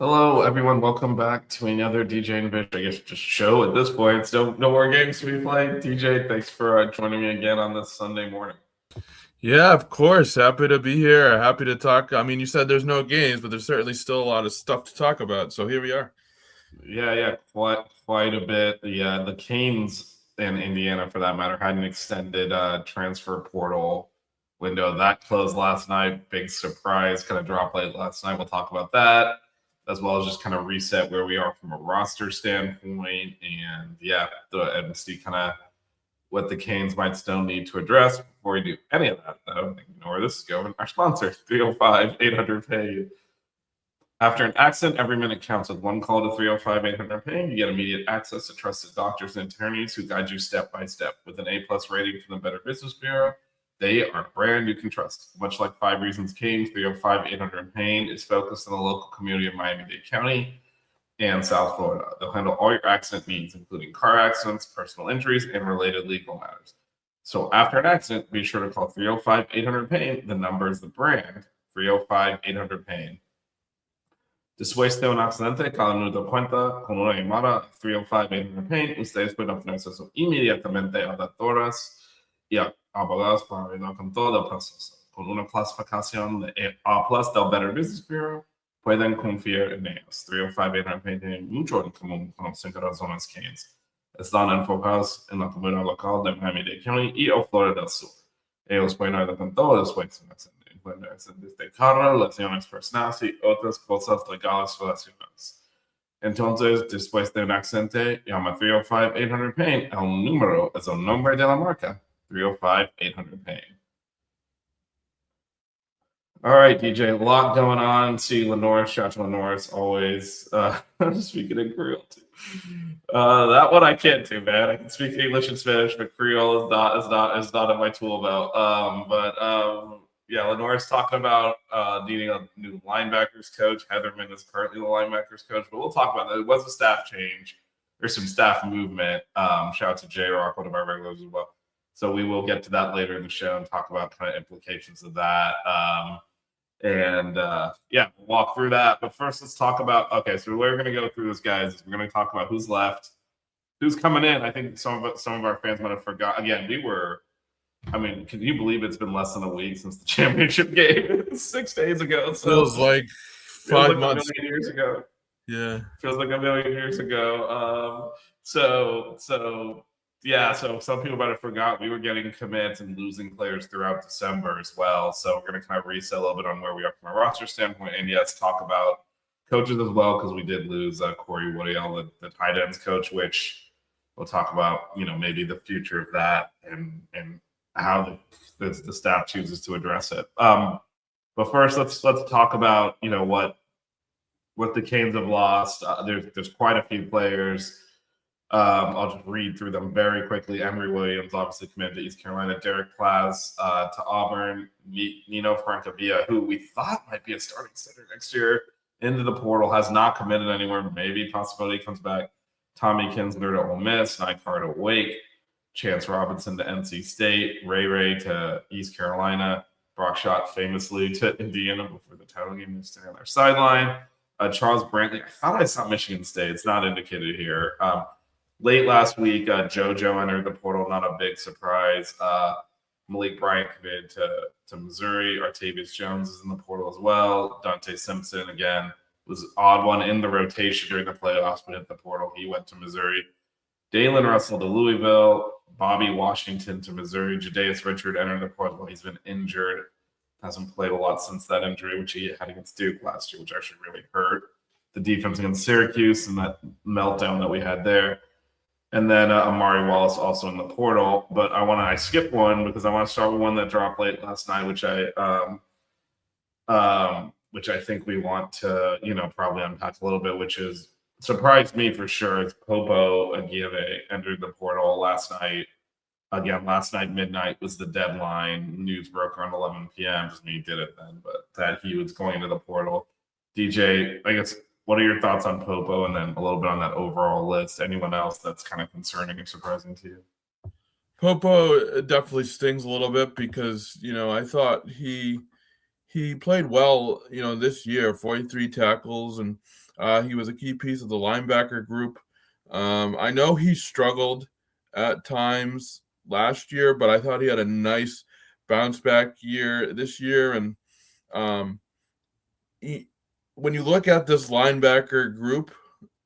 Hello, everyone. Welcome back to another DJ and Vish, I guess, just show at this point. Still no more games to be played. DJ, thanks for joining me again on this Sunday morning. Yeah, of course. Happy to be here. Happy to talk. I mean, you said there's no games, but there's certainly still a lot of stuff to talk about. So here we are. Yeah, quite a bit. The Canes and Indiana, for that matter, had an extended transfer portal window that closed last night. Big surprise, kind of dropped late last night. We'll talk about that, as well as just kind of reset where we are from a roster standpoint, and and see kind of what the Canes might still need to address. Before we do any of that, though, I think you know where this is going. Our sponsor, 305-800-PAY. After an accident, every minute counts. With one call to 305-800-PAY, you get immediate access to trusted doctors and attorneys who guide you step by step. With an A+ rating from the Better Business Bureau, they are a brand you can trust. Much like 5 Reasons Canes, 305-800-PAY is focused on the local community of Miami-Dade County and South Florida. They'll handle all your accident needs, including car accidents, personal injuries, and related legal matters. So after an accident, be sure to call 305-800-PAY. The number is the brand, 305-800-PAY. Después de un accidente, cada minuto cuenta. Con una llamada 305-800-PAY, ustedes pueden obtener acceso inmediatamente a doctoras y a abogados para ayudar con todo el proceso. Con una clasificación de A+ del Better Business Bureau, pueden confiar en ellos. 305-800-PAY tiene mucho en común con los 5 razones Canes. Están enfocados en la comunidad local de Miami-Dade County y o Florida del Sur. Ellos pueden ayudar con todo después de un accidente. Pueden accidentes de carro, lesiones personales y otras cosas legales relacionadas. Entonces, después de un accidente, llama 305-800-PAY. El número es el nombre de la marca, 305-800-PAY. All right, DJ, a lot going on. See Lenore, shout out to Lenore as always. Speaking in Creole too. That one I can't do, man. I can speak English and Spanish, but Creole is not in my tool belt. Lenore's talking about needing a new linebackers coach. Heatherman is currently the linebackers coach, but we'll talk about that. It was a staff change or some staff movement. Shout out to J Rock, one of our regulars as well. So we will get to that later in the show and talk about kind of implications of that. We'll walk through that. But first, let's talk about, so we're going to go through this, guys. We're going to talk about who's left, who's coming in. I think some of our fans might have forgot. Again, can you believe it's been less than a week since the championship game? 6 days ago. So feels like 5 months. A million years ago. Yeah. Feels like a million years ago. So some people might have forgot we were getting commits and losing players throughout December as well. So we're going to kind of reset a little bit on where we are from a roster standpoint. And yes, talk about coaches as well, because we did lose Corey Woodale, the tight ends coach, which we'll talk about, maybe the future of that and how the staff chooses to address it. But first, let's talk about, what the Canes have lost. There's quite a few players. I'll just read through them very quickly. Emory Williams obviously committed to East Carolina. Derek Plaz to Auburn. Nino Francavilla, who we thought might be a starting center next year, into the portal, has not committed anywhere. Maybe possibility comes back. Tommy Kinsler to Ole Miss. Nycar to Wake. Chance Robinson to NC State. Ray to East Carolina. Brock Schott famously to Indiana before the title game. They're staying on their sideline. Charles Brantley. I thought I saw Michigan State. It's not indicated here. Late last week, JoJo entered the portal. Not a big surprise. Malik Bryant committed to Missouri. Artavius Jones is in the portal as well. Dante Simpson, again, was an odd one in the rotation during the playoffs, but hit the portal. He went to Missouri. Dalen Russell to Louisville. Bobby Washington to Missouri. Jadaeus Richard entered the portal. He's been injured. Hasn't played a lot since that injury, which he had against Duke last year, which actually really hurt. the defense against Syracuse and that meltdown that we had there. And then Amari Wallace also in the portal. But I skipped one because I want to start with one that dropped late last night, which I think we want to, probably unpack a little bit, which is surprised me for sure. It's Popo Aguirre entered the portal last night. Again, last night, midnight was the deadline. News broke around 11 p.m. Just me did it then, but that he was going into the portal. DJ, I guess, what are your thoughts on Popo and then a little bit on that overall list? Anyone else that's kind of concerning or surprising to you? Popo definitely stings a little bit because, I thought he played well, this year, 43 tackles, and he was a key piece of the linebacker group. I know he struggled at times last year, but I thought he had a nice bounce back year this year. And when you look at this linebacker group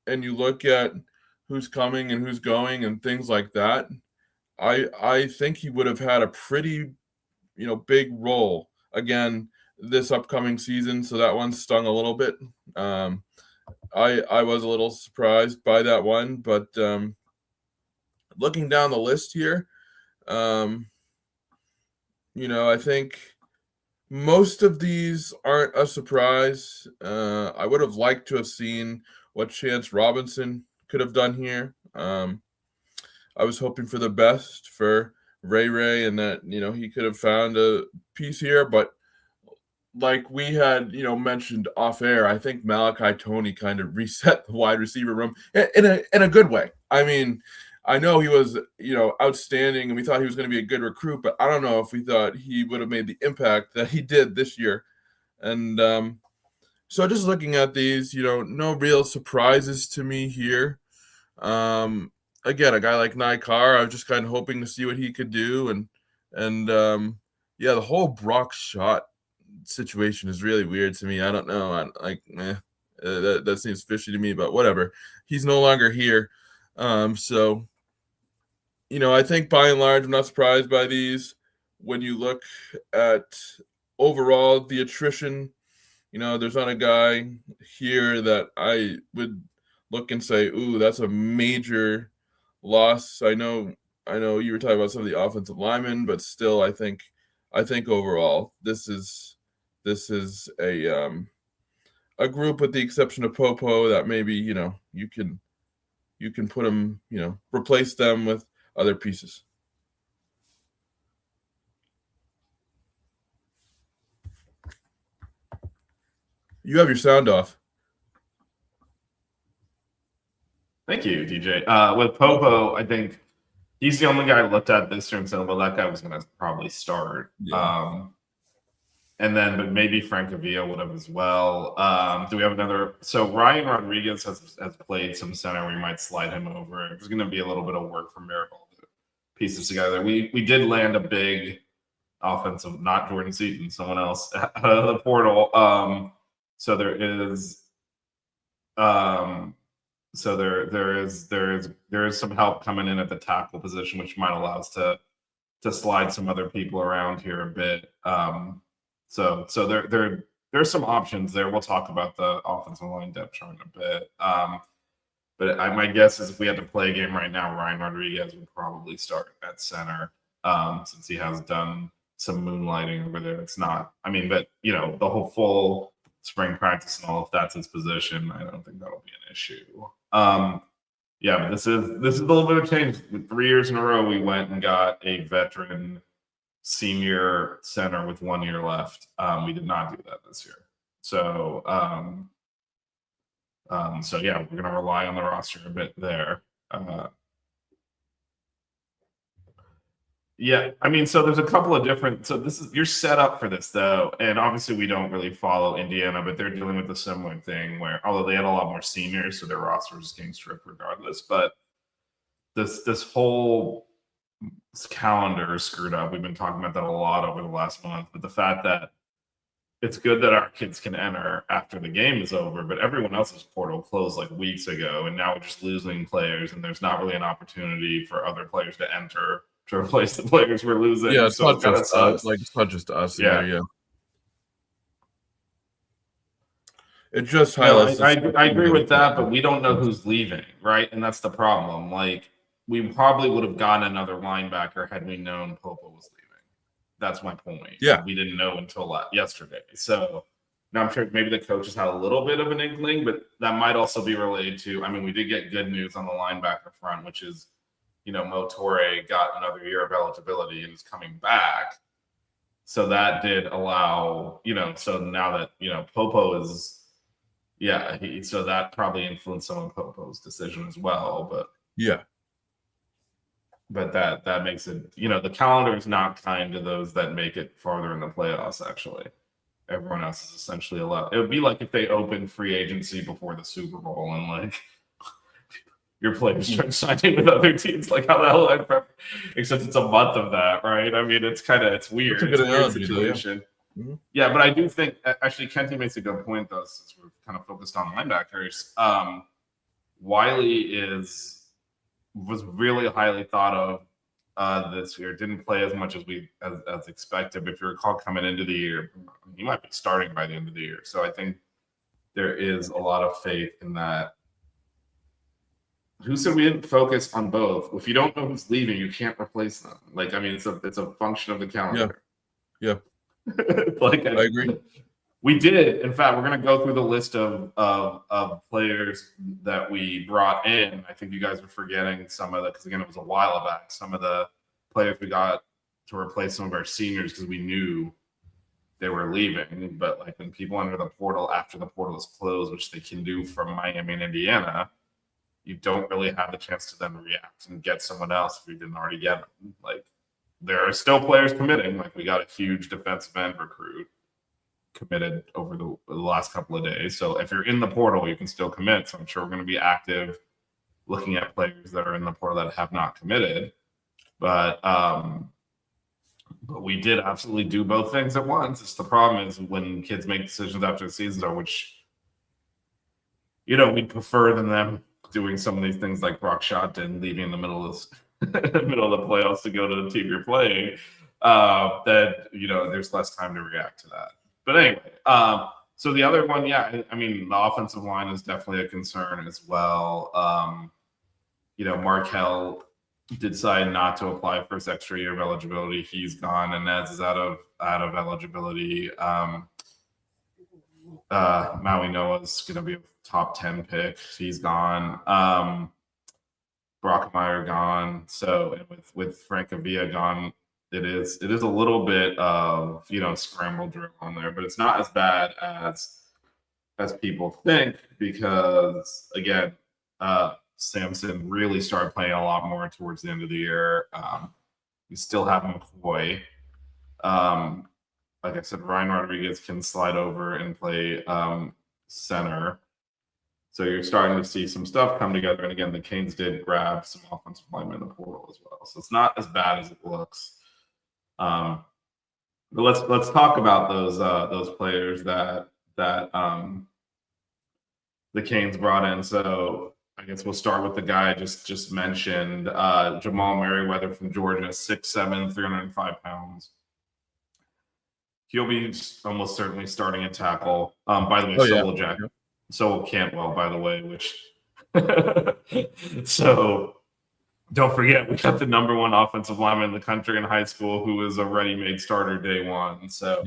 and you look at who's coming and who's going and things like that, I think he would have had a pretty, big role again this upcoming season. So that one stung a little bit. I was a little surprised by that one, but looking down the list here, I think most of these aren't a surprise. I would have liked to have seen what Chance Robinson could have done here. I was hoping for the best for Ray and that, he could have found a piece here, but like we had, mentioned off air, I think Malachi Toney kind of reset the wide receiver room in a good way. I mean, I know he was, outstanding and we thought he was going to be a good recruit, but I don't know if we thought he would have made the impact that he did this year. And so just looking at these, no real surprises to me here. Again, a guy like Naikar, I was just kind of hoping to see what he could do. And the whole Brock Shot situation is really weird to me. I don't know. That seems fishy to me, but whatever. He's no longer here. So, I think by and large, I'm not surprised by these. When you look at overall the attrition, there's not a guy here that I would look and say, ooh, that's a major loss. I know you were talking about some of the offensive linemen, but still, I think overall this is a group with the exception of Popo that maybe you can put them, replace them with other pieces. You have your sound off. Thank you, DJ. With Popo, I think he's the only guy I looked at this year and said, well, that guy was going to probably start. Yeah. But maybe Frank Avila would have as well. Do we have another? So Ryan Rodriguez has played some center. We might slide him over. There's going to be a little bit of work for Miracle to piece this together. We did land a big offensive, not Jordan Seaton, someone else out of the portal. So there is some help coming in at the tackle position, which might allow us to slide some other people around here a bit. So there's some options there. We'll talk about the offensive line depth chart in a bit. But my guess is if we had to play a game right now, Ryan Rodriguez would probably start at center since he has done some moonlighting over there. It's not, but the whole full spring practice and all, if that's his position, I don't think that'll be an issue. But this is a little bit of change. 3 years in a row, we went and got a veteran senior center with 1 year left. We did not do that this year. So we're going to rely on the roster a bit there. So there's a couple of different. So you're set up for this though, and obviously we don't really follow Indiana, but they're dealing with a similar thing where, although they had a lot more seniors, so their roster was getting stripped regardless. But this whole calendar is screwed up. We've been talking about that a lot over the last month. But the fact that it's good that our kids can enter after the game is over, but everyone else's portal closed like weeks ago, and now we're just losing players, and there's not really an opportunity for other players to enter to replace the players we're losing. Yeah, it's so not just us. It's not just us. Yeah. It just No, highlights. I agree with that, but we don't know who's leaving, right? And that's the problem. Like, we probably would have gotten another linebacker had we known Popo was leaving. That's my point. Yeah. We didn't know until yesterday. So now I'm sure maybe the coaches had a little bit of an inkling, but that might also be related to. I mean, we did get good news on the linebacker front, which is, Mo Torre got another year of eligibility and is coming back. So that did allow, so now that, Popo is, so that probably influenced some of Popo's decision as well. But yeah, that makes it, the calendar is not kind to those that make it farther in the playoffs, actually. Everyone else is essentially allowed. It would be like if they opened free agency before the Super Bowl and like your players start signing with other teams. Like how the hell except it's a month of that, right? I mean, it's weird. It's a weird situation. Though, yeah. Yeah, but I do think actually Kenty makes a good point though, since we're kind of focused on linebackers. Wiley was really highly thought of this year. Didn't play as much as expected. But if you recall, coming into the year, he might be starting by the end of the year. So I think there is a lot of faith in that. Who said we didn't focus on both? If you don't know who's leaving, you can't replace them. Like, I mean, it's a function of the calendar. Yeah. Like, I agree. We did. In fact, we're going to go through the list of players that we brought in. I think you guys are forgetting some of the, because again, it was a while back. Some of the players we got to replace some of our seniors because we knew they were leaving. But like when people enter the portal after the portal is closed, which they can do from Miami and Indiana, you don't really have the chance to then react and get someone else if you didn't already get them. Like, there are still players committing. Like, we got a huge defensive end recruit committed over the last couple of days. So if you're in the portal, you can still commit. So I'm sure we're going to be active looking at players that are in the portal that have not committed. But we did absolutely do both things at once. It's the problem is when kids make decisions after the season's over, which, we'd prefer than them doing some of these things like Brock Shotton leaving in the middle of the playoffs to go to the team you're playing, that, there's less time to react to that. But anyway, so the other one, I mean, the offensive line is definitely a concern as well. Markel decide not to apply for his extra year of eligibility. He's gone, and Nez is out of eligibility. Maui Noah's going to be a top 10 pick. He's gone. Brockmeyer gone. So with Frank Avila gone, it is a little bit of scramble drill on there, but it's not as bad as people think because again, Samson really started playing a lot more towards the end of the year. We still have McCoy. Like I said, Ryan Rodriguez can slide over and play center. So you're starting to see some stuff come together. And again, the Canes did grab some offensive linemen in the portal as well. So it's not as bad as it looks. But let's talk about those players that the Canes brought in. So I guess we'll start with the guy I just mentioned, Jamal Merriweather from Georgia, 6'7", 305 pounds. He'll be almost certainly starting at tackle. By the way, Solo Cantwell, by the way, which so don't forget, we got the number one offensive lineman in the country in high school who was a ready-made starter day one. So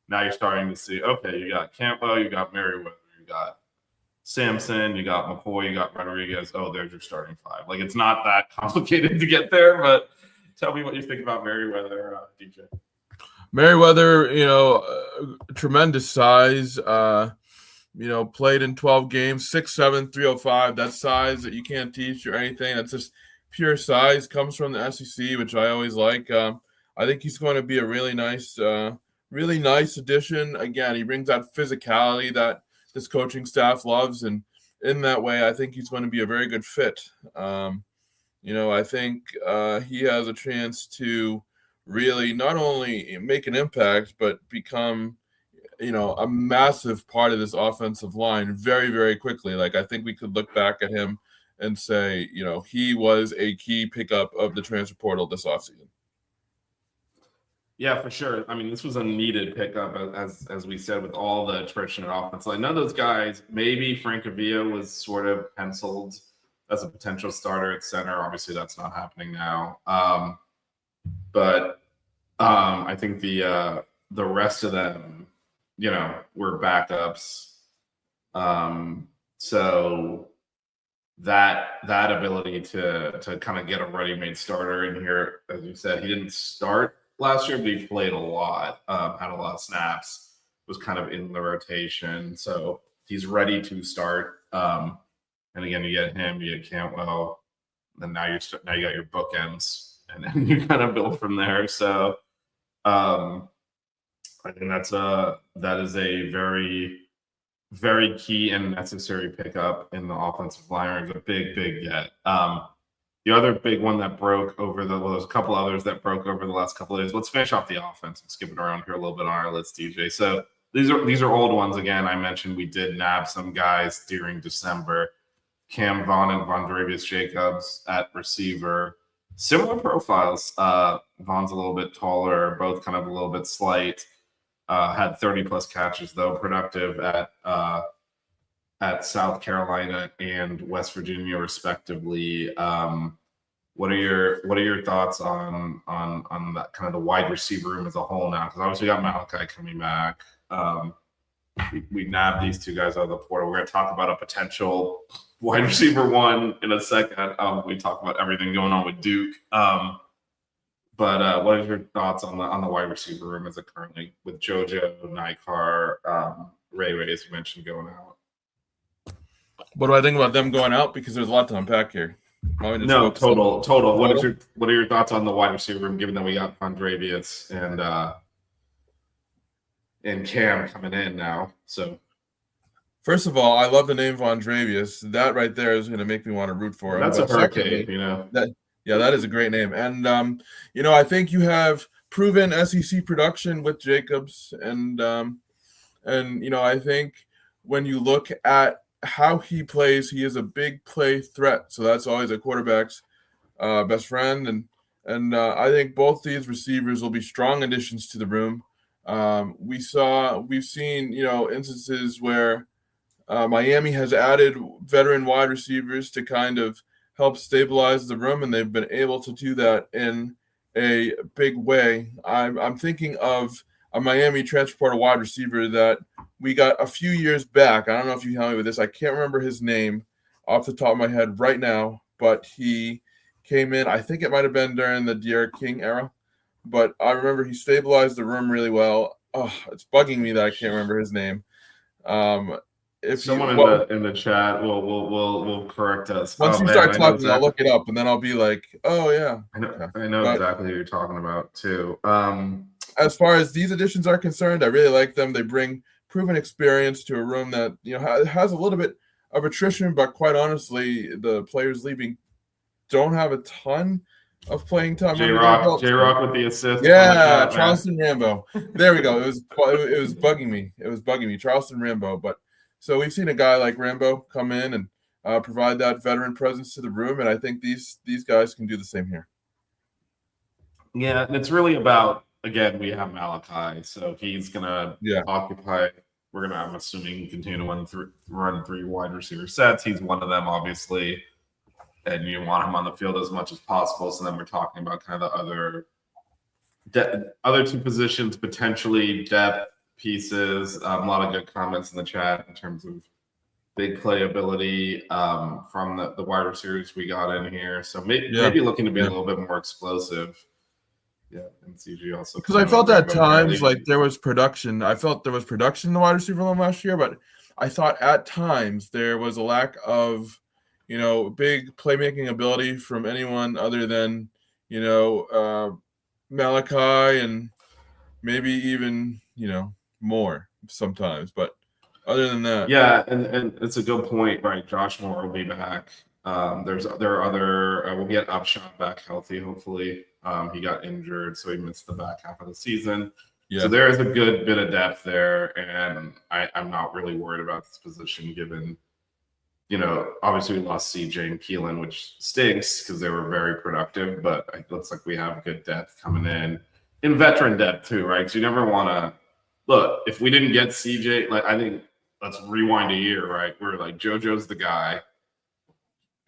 now you're starting to see, okay, you got Cantwell, you got Merriweather, you got Samson, you got McCoy, you got Rodriguez. Oh, there's your starting five. Like, it's not that complicated to get there, but tell me what you think about Merriweather, DJ. Merriweather, tremendous size. Played in 12 games, 6'7", 305. That's size that you can't teach or anything. That's just pure size. Comes from the SEC, which I always like. I think he's going to be a really nice addition. Again, he brings that physicality that this coaching staff loves, and in that way, I think he's going to be a very good fit. I think he has a chance to really not only make an impact, but become, a massive part of this offensive line very, very quickly. Like, I think we could look back at him and say, he was a key pickup of the transfer portal this offseason. Yeah, for sure. I mean, this was a needed pickup, as we said, with all the attrition at offense line. None of those guys. Maybe Frank Avila was sort of penciled as a potential starter at center. Obviously, that's not happening now. But I think the rest of them, were backups. So that ability to kind of get a ready-made starter in here, as you said, he didn't start last year, but he played a lot, had a lot of snaps, was kind of in the rotation, so he's ready to start. And again, you get him, you get Cantwell, then now you got your bookends, and then you kind of build from there. So I think that is a very, very key and necessary pickup in the offensive line. It's a big, big get. The other big one that broke over there's a couple others that broke over the last couple of days. Let's finish off the offense and skip it around here a little bit on our list, DJ. So these are old ones. Again, I mentioned we did nab some guys during December. Cam Vaughn and Vondravius Jacobs at receiver. Similar profiles. Vaughn's a little bit taller, both kind of a little bit slight. Had 30 plus catches though, productive at South Carolina and West Virginia respectively. What are your thoughts on that kind of the wide receiver room as a whole now? Because obviously we got Malachi coming back. We nabbed these two guys out of the portal. We're going to talk about a potential wide receiver one in a second. We talk about everything going on with Duke. But what are your thoughts on the wide receiver room as it currently with JoJo, Nikar, Ray, as you mentioned, going out? What do I think about them going out? Because there's a lot to unpack here. No, total. What are your thoughts on the wide receiver room, given that we got Vondravius and Cam coming in now? So, first of all, I love the name Vondravius. That right there is going to make me want to root for him. That's a hurricane, that is a great name. And I think you have proven SEC production with Jacobs, and I think when you look at how he plays, he is a big play threat. So that's always a quarterback's best friend, and I think both these receivers will be strong additions to the room. We've seen instances where Miami has added veteran wide receivers to kind of help stabilize the room, and they've been able to do that in a big way. I'm thinking of a Miami transfer portal wide receiver that we got a few years back. I don't know if you can help me with this. I can't remember his name off the top of my head right now, but he came in. I think it might have been during the De'Aaron King era, but I remember he stabilized the room really well. Oh, it's bugging me that I can't remember his name. If someone in the chat will correct us. Once you start talking, exactly. I'll look it up, and then I'll be like, "Oh yeah." I know exactly who you're talking about too. As far as these additions are concerned, I really like them. They bring proven experience to a room that has a little bit of attrition, but quite honestly, the players leaving don't have a ton of playing time. J-Rock with the assist. Yeah, Charleston Rambo. There we go. It was bugging me. Charleston Rambo. But so we've seen a guy like Rambo come in and provide that veteran presence to the room, and I think these guys can do the same here. Yeah, and it's really about, again, we have Malachi, so he's gonna occupy. We're gonna, I'm assuming, continue to run three wide receiver sets. He's one of them, obviously, and you want him on the field as much as possible. So then we're talking about kind of the other two positions, potentially depth pieces. A lot of good comments in the chat in terms of big playability from the wide receivers we got in here. So maybe looking to be a little bit more explosive. Yeah, and CG also. Because I felt at times like there was production. I felt there was production in the wide receiver room last year, but I thought at times there was a lack of, big playmaking ability from anyone other than, Malachi and maybe even, more sometimes. But other than that. Yeah, and it's a good point, right? Josh Moore will be back. There are other we'll get Upshot back healthy, hopefully. He got injured, so he missed the back half of the season. Yeah. So there is a good bit of depth there, and I'm not really worried about this position given, obviously we lost CJ and Keelan, which stinks because they were very productive, but it looks like we have good depth coming in. in veteran depth too, right? Because you never want to look. If we didn't get CJ, like I think let's rewind a year, right? We're like JoJo's the guy.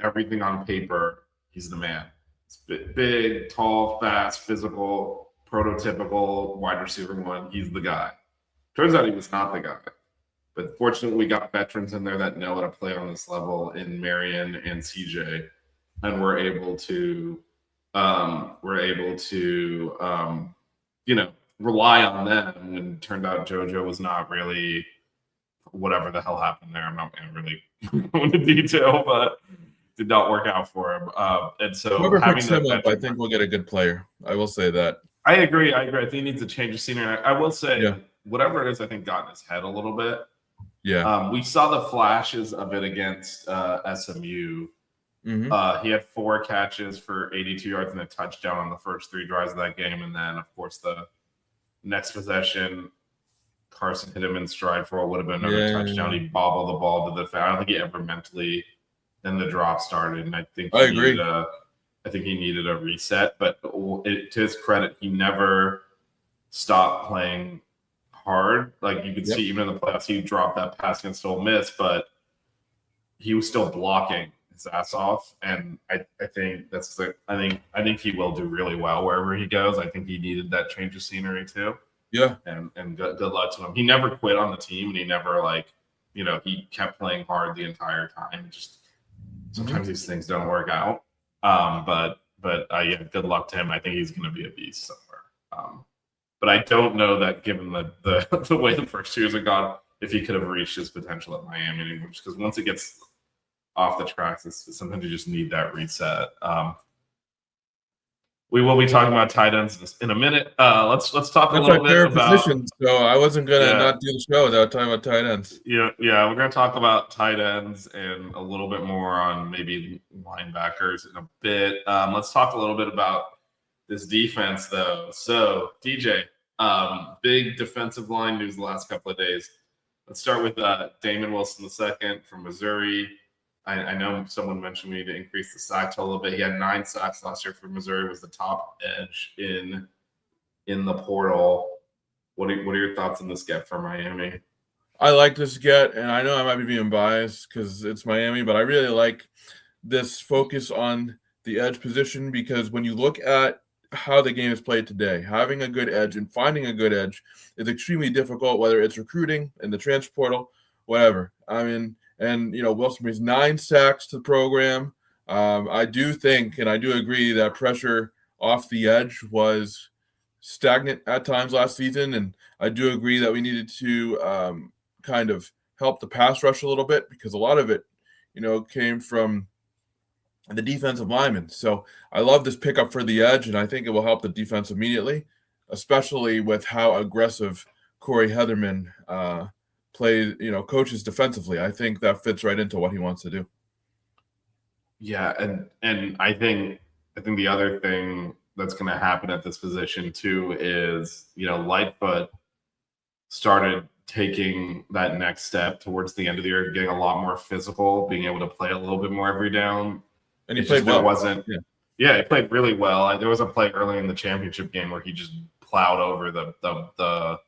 Everything on paper, he's the man. It's big, tall, fast, physical, prototypical wide receiver one. He's the guy. Turns out he was not the guy. But fortunately, we got veterans in there that know how to play on this level in Marion and CJ, and we're able to rely on them. And it turned out JoJo was not really whatever the hell happened there. I'm not going to really go into detail, but did not work out for him. And so Whoever having picks that him up, I veteran, think we'll get a good player. I will say that. I agree. I think he needs to change the scenery. I will say, Yeah. whatever it is, I think got in his head a little bit. Yeah. We saw the flashes of it against SMU. Mm-hmm. He had 4 catches for 82 yards and a touchdown on the first 3 drives of that game. And then, of course, the next possession, Carson hit him in stride for what would have been another touchdown. He bobbled the ball to the defense. I don't think he ever mentally. Then the drop started, and I think I agree. I think he needed a reset. But to his credit, he never stopped playing hard. Like you could see, even in the playoffs, he dropped that pass against Ole Miss, but he was still blocking his ass off. And I think that's like I think he will do really well wherever he goes. I think he needed that change of scenery too. Yeah. And good luck to him. He never quit on the team, and he never he kept playing hard the entire time. Just sometimes these things don't work out. But yeah, good luck to him. I think he's going to be a beast somewhere. But I don't know that given the way the first 2 years have gone, if he could have reached his potential at Miami anymore. Because once it gets off the tracks, sometimes you just need that reset. We will be talking about tight ends in a minute. Let's talk a little bit about position. So I wasn't gonna not do the show without talking about tight ends. Yeah, we're gonna talk about tight ends and a little bit more on maybe linebackers in a bit. Let's talk a little bit about this defense, though. So DJ, big defensive line news the last couple of days. Let's start with Damon Wilson II from Missouri. I know someone mentioned me to increase the sack total a little bit. He had 9 sacks last year for Missouri. Was the top edge in the portal. What are your thoughts on this get for Miami? I like this get, and I know I might be being biased because it's Miami, but I really like this focus on the edge position because when you look at how the game is played today, having a good edge and finding a good edge is extremely difficult, whether it's recruiting in the transfer portal, whatever. I mean, and Wilson brings 9 sacks to the program. I do think, and I do agree that pressure off the edge was stagnant at times last season, and I do agree that we needed to kind of help the pass rush a little bit because a lot of it, came from the defensive linemen. So I love this pickup for the edge, and I think it will help the defense immediately, especially with how aggressive Corey Heatherman coaches defensively. I think that fits right into what he wants to do. Yeah, and I think the other thing that's going to happen at this position too is Lightfoot started taking that next step towards the end of the year, getting a lot more physical, being able to play a little bit more every down. And he played well. Yeah, he played really well. There was a play early in the championship game where he just plowed over the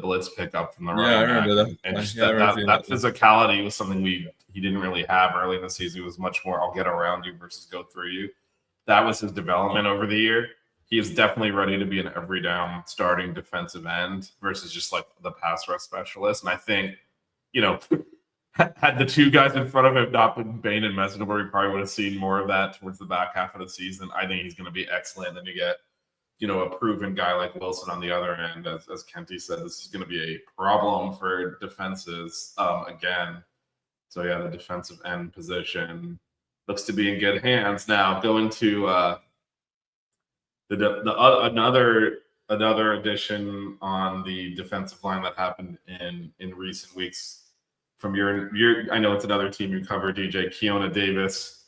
blitz pickup from the running back. I remember that. And just that physicality was something he didn't really have early in the season. It was much more, I'll get around you versus go through you. That was his development over the year. He is definitely ready to be an every down starting defensive end versus just like the pass rush specialist. And I think, had the 2 guys in front of him not been Bain and Messenber, we probably would have seen more of that towards the back half of the season. I think he's going to be excellent. Then you get, a proven guy like Wilson on the other end. As Kenty said, this is going to be a problem for defenses again. So, yeah, the defensive end position looks to be in good hands. Now, going to another addition on the defensive line that happened in recent weeks from your I know it's another team you cover, DJ. Keona Davis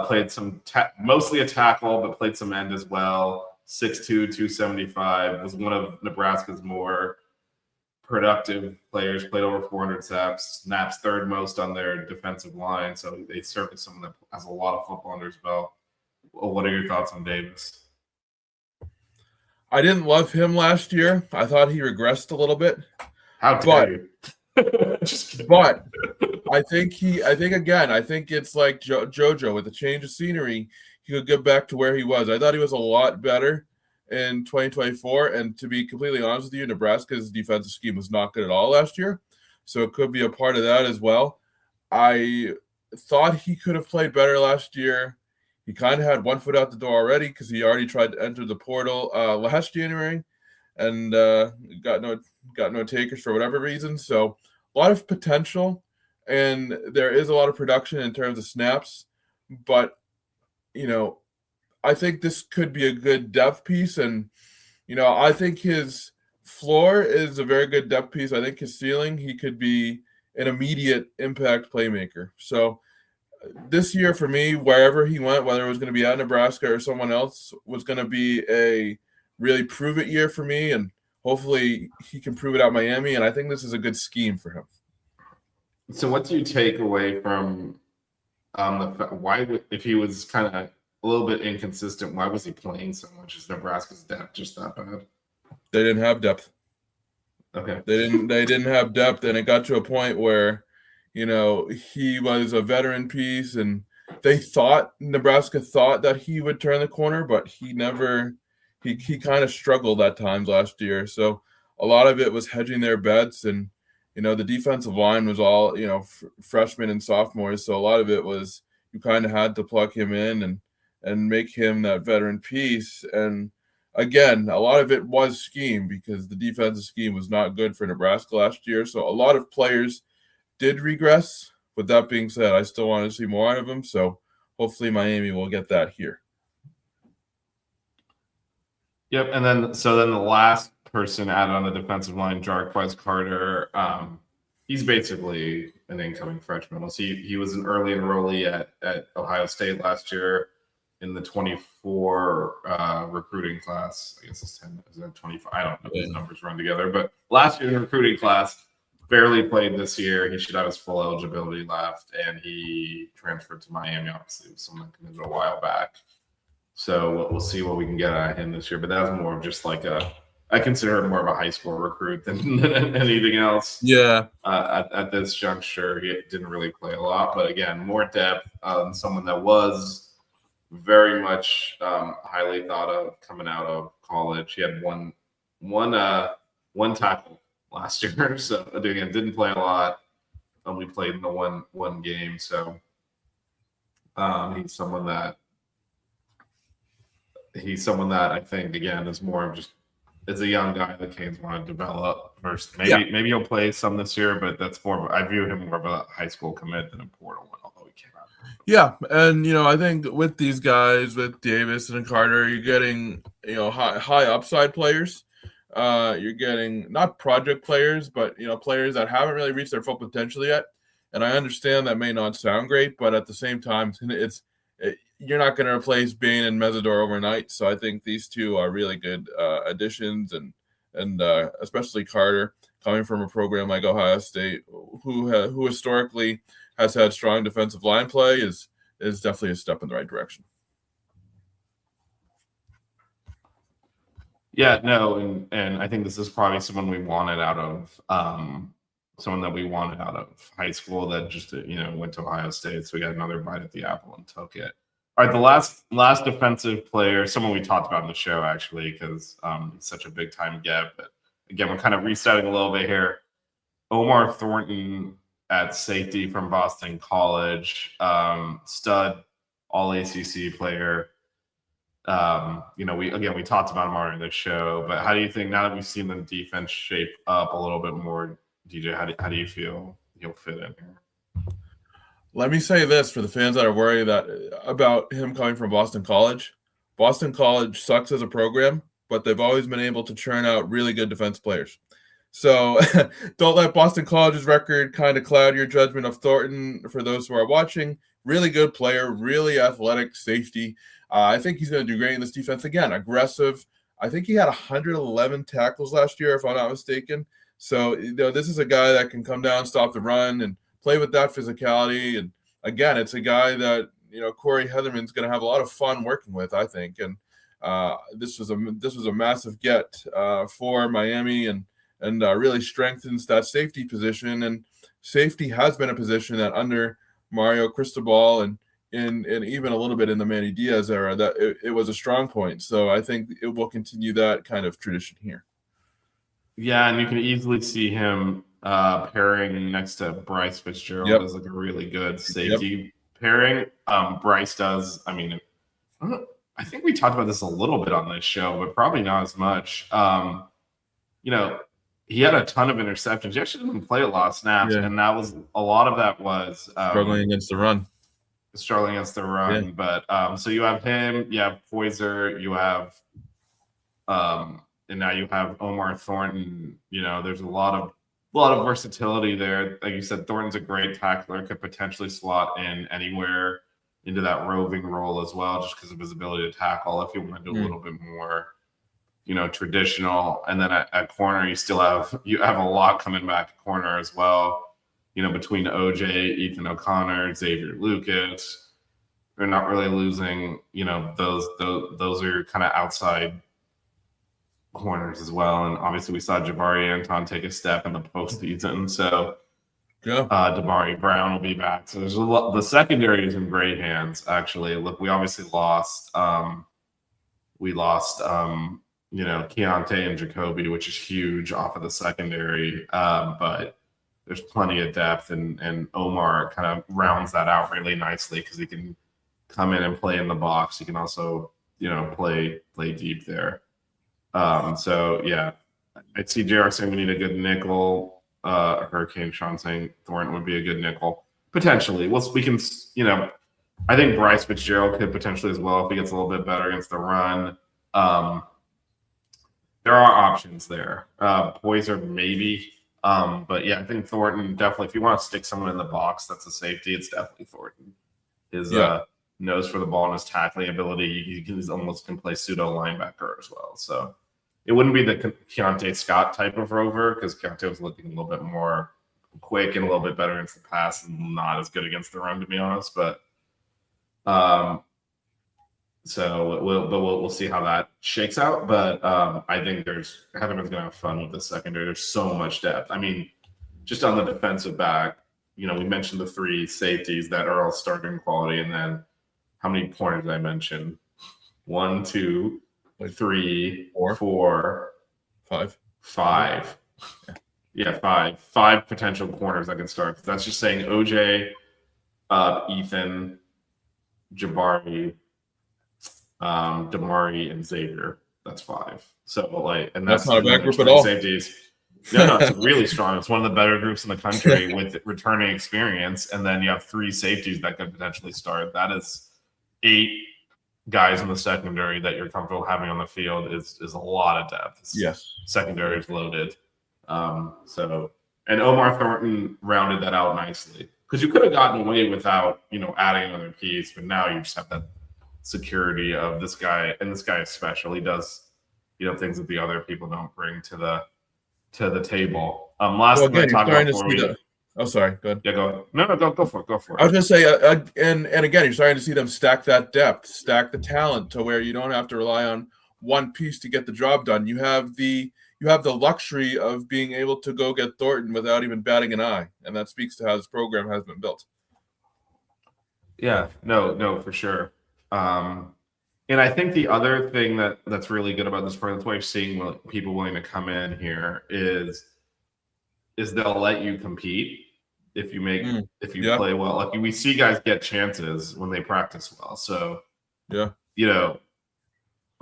played some mostly a tackle, but played some end as well. 6'2", 275, was one of Nebraska's more productive players, played over 400 snaps, third most on their defensive line. So they serve as someone that has a lot of football under his belt. Well, what are your thoughts on Davis? I didn't love him last year. I thought he regressed a little bit, How but dare you? Just kidding. but I think it's like JoJo with a change of scenery. He could get back to where he was. I thought he was a lot better in 2024. And to be completely honest with you, Nebraska's defensive scheme was not good at all last year. So it could be a part of that as well. I thought he could have played better last year. He kind of had one foot out the door already because he already tried to enter the portal last January and got no takers for whatever reason. So a lot of potential, and there is a lot of production in terms of snaps. But I think this could be a good depth piece, and I think his floor is a very good depth piece. I think his ceiling, he could be an immediate impact playmaker. So this year for me, wherever he went, whether it was going to be at Nebraska or someone else, was going to be a really prove it year for me, and hopefully he can prove it at Miami. And I think this is a good scheme for him. So, what do you take away from if he was kind of a little bit inconsistent, why was he playing so much? Is Nebraska's depth just that bad? They didn't have depth. Okay. They didn't have depth, and it got to a point where, he was a veteran piece, and Nebraska thought that he would turn the corner, but he never. He kind of struggled at times last year. So a lot of it was hedging their bets, and the defensive line was all freshmen and sophomores. So a lot of it was you kind of had to plug him in and make him that veteran piece. And again, a lot of it was scheme because the defensive scheme was not good for Nebraska last year. So a lot of players did regress. With that being said, I still want to see more out of him. So hopefully Miami will get that here. Yep, and then the last person added on the defensive line, Jarquez Carter, he's basically an incoming freshman. He was an early enrollee at Ohio State last year in the 24 recruiting class. I guess it's 10. Is that 25? I don't know. These numbers run together. But last year in the recruiting class, barely played this year. He should have his full eligibility left, and he transferred to Miami. Obviously, it was something that committed a while back. So we'll see what we can get out of him this year. But that was more of just like I consider him more of a high school recruit than anything else. Yeah. At this juncture, he didn't really play a lot. But again, more depth. Someone that was very much highly thought of coming out of college. He had one tackle last year. So again, didn't play a lot. Only played in the one game. So he's someone that I think again is more of just as a young guy that Canes want to develop first. Maybe he'll play some this year, but that's more. I view him more of a high school commit than a portal one, although he came out. Yeah, and I think with these guys, with Davis and Carter, you're getting high upside players. You're getting not project players, but players that haven't really reached their full potential yet. And I understand that may not sound great, but at the same time, you're not going to replace Bain and Mesidor overnight. So I think these two are really good additions, and especially Carter coming from a program like Ohio State, who historically has had strong defensive line play, is definitely a step in the right direction. Yeah, no, and I think this is probably someone we wanted out of high school that just went to Ohio State, so we got another bite at the apple and took it. All right, the last defensive player, someone we talked about in the show actually, because he's such a big time get. But again, we're kind of resetting a little bit here. Omar Thornton at safety from Boston College, stud, all ACC player. We talked about him already in the show, but how do you think now that we've seen the defense shape up a little bit more, DJ? How do you feel he'll fit in here? Let me say this for the fans that are worried about him coming from Boston College. Boston College sucks as a program, but they've always been able to churn out really good defense players. So don't let Boston College's record kind of cloud your judgment of Thornton. For those who are watching, really good player, really athletic safety. I think he's going to do great in this defense. Again, aggressive. I think he had 111 tackles last year, if I'm not mistaken. So this is a guy that can come down, stop the run, and play with that physicality. And again, it's a guy that Corey Heatherman's going to have a lot of fun working with, I think. And This was a massive get for Miami, and really strengthens that safety position. And safety has been a position that under Mario Cristobal and even a little bit in the Manny Diaz era, that it was a strong point. So I think it will continue that kind of tradition here. Yeah, and you can easily see him pairing next to Bryce Fitzgerald as like a really good safety pairing. Bryce does, I mean, I think we talked about this a little bit on this show, but probably not as much. You know, he had a ton of interceptions. He actually didn't play a lot of snaps, and that was a lot of that was struggling against the run. Yeah. But so you have him, you have Poyser, you have and now you have Omar Thornton. You know, there's a lot of versatility there. Like you said, Thornton's a great tackler, could potentially slot in anywhere into that roving role as well, just because of his ability to tackle. If you want to do a little bit more, traditional, and then at corner, you have a lot coming back at corner as well. Between OJ, Ethan O'Connor, Xavier Lucas, they're not really losing. Those are kind of outside corners as well, and obviously we saw Jabari Anton take a step in the postseason. So Damari Brown will be back. So there's a lot. The secondary is in great hands. Actually, look, we obviously lost. Keontae and Jacoby, which is huge off of the secondary. But there's plenty of depth, and Omar kind of rounds that out really nicely because he can come in and play in the box. He can also, play deep there. So yeah, I'd see JR saying we need a good nickel. Hurricane Sean saying Thornton would be a good nickel potentially. We can, I think Bryce Fitzgerald could potentially as well if he gets a little bit better against the run. There are options there. Poyser maybe. But yeah, I think Thornton definitely, if you want to stick someone in the box that's a safety, it's definitely Thornton. His nose for the ball and his tackling ability, he almost can play pseudo linebacker as well. So it wouldn't be the Keontae Scott type of rover, because Keontae was looking a little bit more quick and a little bit better against the pass and not as good against the run, to be honest. But so we'll see how that shakes out. But I think Heatherman's gonna have fun with the secondary. There's so much depth. I mean, just on the defensive back, we mentioned the three safeties that are all starting quality, and then how many pointers did I mention? 1, 2, 3, 4, 5. Yeah, 5. 5 potential corners that can start. That's just saying OJ, Ethan, Jabari, Damari, and Xavier. That's 5. So and that's not a bad group at all. Safeties. No, it's really strong. It's one of the better groups in the country with returning experience. And then you have 3 safeties that could potentially start. That is 8 guys in the secondary that you're comfortable having on the field is a lot of depth. Yes. Secondary is loaded. And Omar Thornton rounded that out nicely. Because you could have gotten away without, adding another piece, but now you just have that security of this guy, and this guy is special. He does, things that the other people don't bring to the table. Last thing I talked about before we. Oh, sorry. Go ahead. Yeah, go ahead. No, go for it. Go for it. I was going to say, and again, you're starting to see them stack that depth, stack the talent to where you don't have to rely on one piece to get the job done. You have the luxury of being able to go get Thornton without even batting an eye, and that speaks to how this program has been built. Yeah, no, for sure. And I think the other thing that's really good about this program, that's why you're seeing people willing to come in here, is they'll let you compete if you play well. Like we see guys get chances when they practice well. So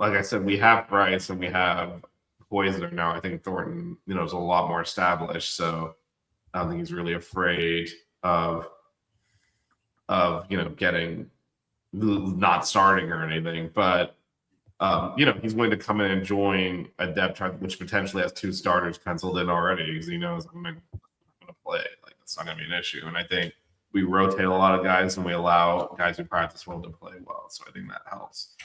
like I said, we have Bryce and we have Poyser now. I think Thornton, is a lot more established. So I don't think he's really afraid of getting not starting or anything, but he's willing to come in and join a depth chart which potentially has 2 starters penciled in already, because he knows I'm going to play. Like, it's not going to be an issue. And I think we rotate a lot of guys and we allow guys who practice well to play well. So I think that helps.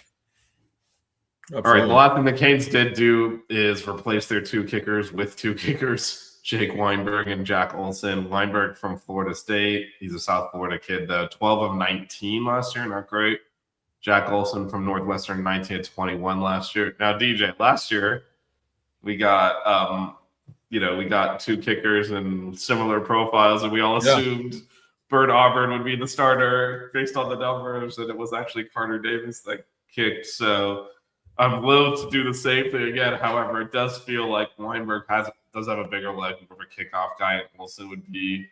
Absolutely. All right, the last thing the Canes did do is replace their 2 kickers with 2 kickers, Jake Weinberg and Jack Olson. Weinberg from Florida State. He's a South Florida kid, though. 12 of 19 last year, not great. Jack Olson from Northwestern, 19-21 last year. Now, DJ, last year we got we got two kickers and similar profiles, and we all assumed Bert Auburn would be the starter based on the numbers, and it was actually Carter Davis that kicked. So I'm loath to do the same thing again. However, it does feel like Weinberg does have a bigger leg of a kickoff guy, and Wilson would be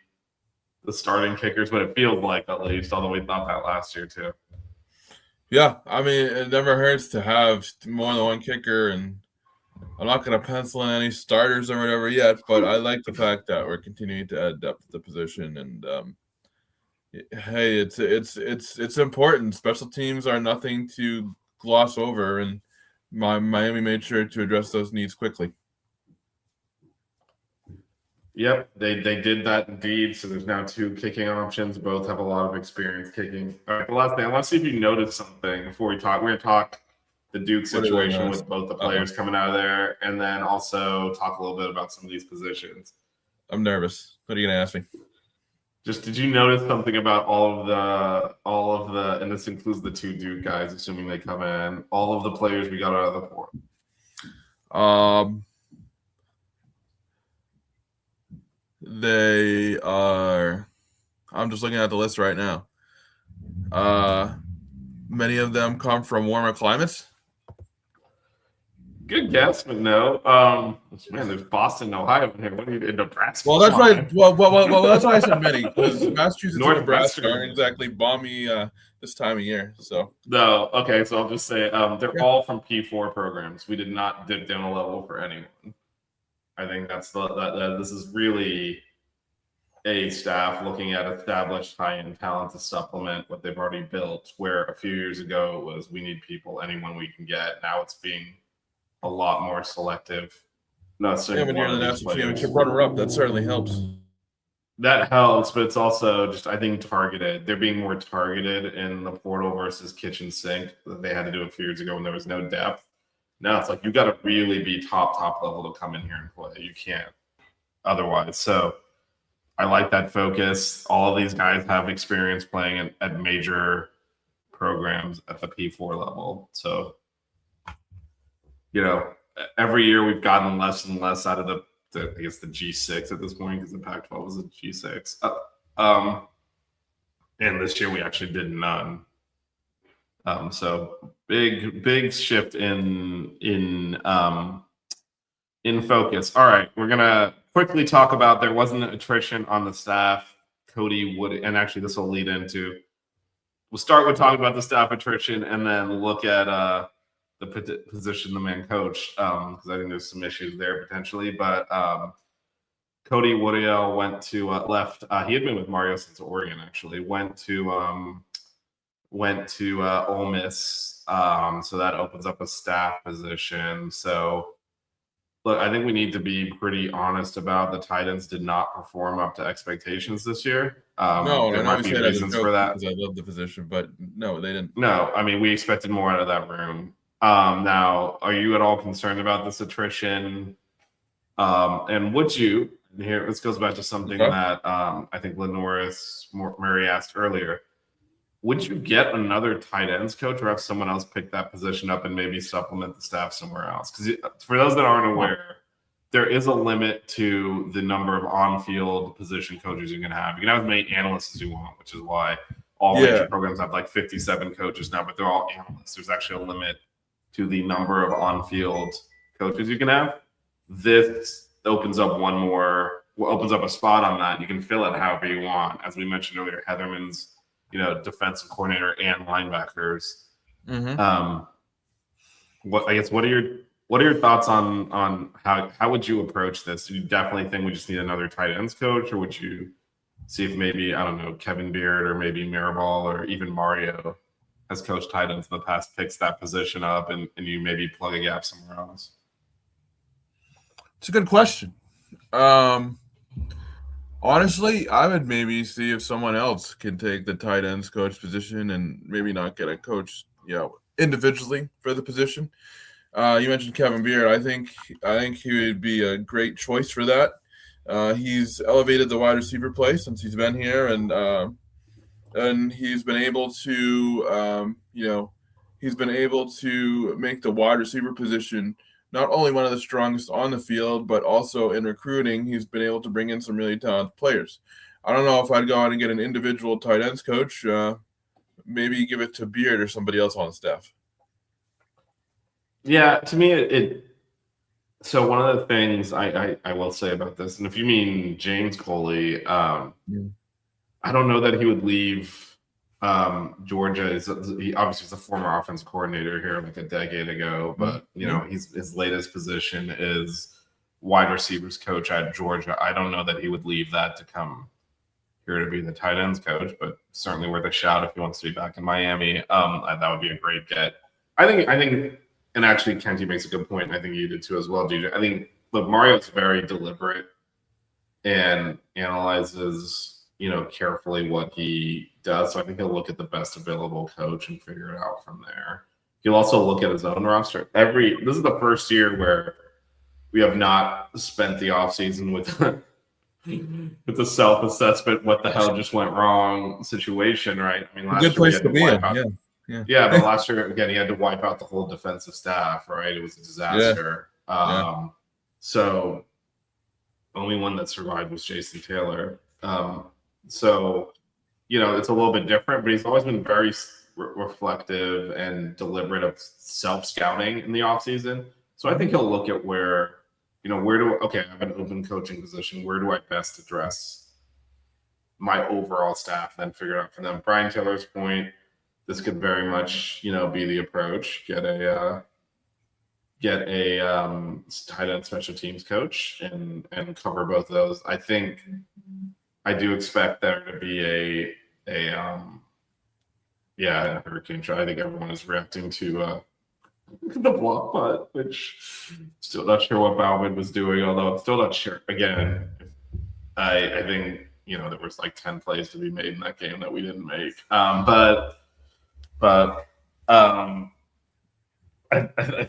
the starting kickers, but it feels like at least, although we thought that last year too. Yeah, I mean, it never hurts to have more than one kicker, and I'm not going to pencil in any starters or whatever yet, but I like the fact that we're continuing to add depth to the position, and hey, it's important. Special teams are nothing to gloss over, and Miami made sure to address those needs quickly. Yep, they did that indeed. So there's now two kicking options. Both have a lot of experience kicking. All right, the last thing, I want to see if you noticed something before we talk. We're going to talk the Duke situation with both the players coming out of there, and then also talk a little bit about some of these positions. I'm nervous. What are you going to ask me? Just did you notice something about all of the, and this includes the two Duke guys, assuming they come in, all of the players we got out of the portal? They are. I'm just looking at the list right now. Many of them come from warmer climates. Good guess, but no. Man, there's Boston, Ohio in here. What are you in Nebraska? Well, that's right. Well, that's why I said many, because Massachusetts and Nebraska aren't exactly balmy this time of year. So no, okay. So I'll just say they're all from P4 programs. We did not dip down a level for anyone. I think that's this is really a staff looking at established high-end talent to supplement what they've already built. Where a few years ago it was we need people, anyone we can get. Now it's being a lot more selective. Not saying when you're the national championship runner-up, that certainly helps. That helps, but it's also just, I think, targeted. They're being more targeted in the portal versus kitchen sink that they had to do a few years ago when there was no depth. Now it's like you got to really be top level to come in here and play. You can't otherwise. So I like that focus. All of these guys have experience playing at major programs at the P4 level. So, every year we've gotten less and less out of the G6 at this point, because the Pac-12 was a G6. And this year we actually did none. So big shift in focus. All right, we're gonna quickly talk about there wasn't attrition on the staff. Cody Wood, and actually this will lead into. We'll start with talking about the staff attrition, and then look at the position the man coach, because I think there's some issues there potentially. But Cody Woodiel went to left. He had been with Mario since Oregon, actually. Went to Ole Miss. So that opens up a staff position. So look, I think we need to be pretty honest about the tight ends did not perform up to expectations this year. No, there might be reasons for that. Because I love the position, but no, they didn't. No, I mean, we expected more out of that room. Now, are you at all concerned about this attrition? And would you, here, this goes back to something that I think Lenoris Murray asked earlier. Would you get another tight ends coach or have someone else pick that position up and maybe supplement the staff somewhere else? Because for those that aren't aware, there is a limit to the number of on-field position coaches you can have. You can have as many analysts as you want, which is why all major programs have like 57 coaches now, but they're all analysts. There's actually a limit to the number of on-field coaches you can have. This opens up opens up a spot on that. You can fill it however you want. As we mentioned earlier, Heatherman's, defensive coordinator and linebackers. Mm-hmm. What are your thoughts on how would you approach this? Do you definitely think we just need another tight ends coach, or would you see if maybe, I don't know, Kevin Beard or maybe Mirabal or even Mario has coached tight ends in the past, picks that position up and you maybe plug a gap somewhere else? It's a good question. Honestly, I would maybe see if someone else can take the tight ends coach position and maybe not get a coach, individually for the position. You mentioned Kevin Beard. I think he would be a great choice for that. He's elevated the wide receiver play since he's been here, and he's been able to, he's been able to make the wide receiver position not only one of the strongest on the field, but also in recruiting, he's been able to bring in some really talented players. I don't know if I'd go out and get an individual tight ends coach. Maybe give it to Beard or somebody else on the staff. Yeah, to me, so one of the things I will say about this, and if you mean James Coley, I don't know that he would leave Georgia. He obviously is a former offense coordinator here like a decade ago, but his latest position is wide receivers coach at Georgia. I don't know that he would leave that to come here to be the tight ends coach, but certainly worth a shout if he wants to be back in Miami. That would be a great get. I think, and actually Kenty makes a good point. And I think you did too as well, DJ. I think Mario's very deliberate and analyzes carefully what he does. So I think he'll look at the best available coach and figure it out from there. He'll also look at his own roster. This is the first year where we have not spent the offseason with the self-assessment, what the hell just went wrong situation, right? I mean, last Good year we place had to be wipe in. out. Yeah. Yeah, but last year again, he had to wipe out the whole defensive staff, right? It was a disaster. So only one that survived was Jason Taylor. So, it's a little bit different, but he's always been very reflective and deliberate of self-scouting in the offseason. So I think he'll look at where I have an open coaching position. Where do I best address my overall staff? Then figure it out from them. Brian Taylor's point, this could very much, be the approach. Get a tight end special teams coach and cover both of those. I do expect there to be a hurricane show. I think everyone is reacting to the block putt, which still not sure what Bauman was doing, although I'm still not sure. Again, I think there was like 10 plays to be made in that game that we didn't make. I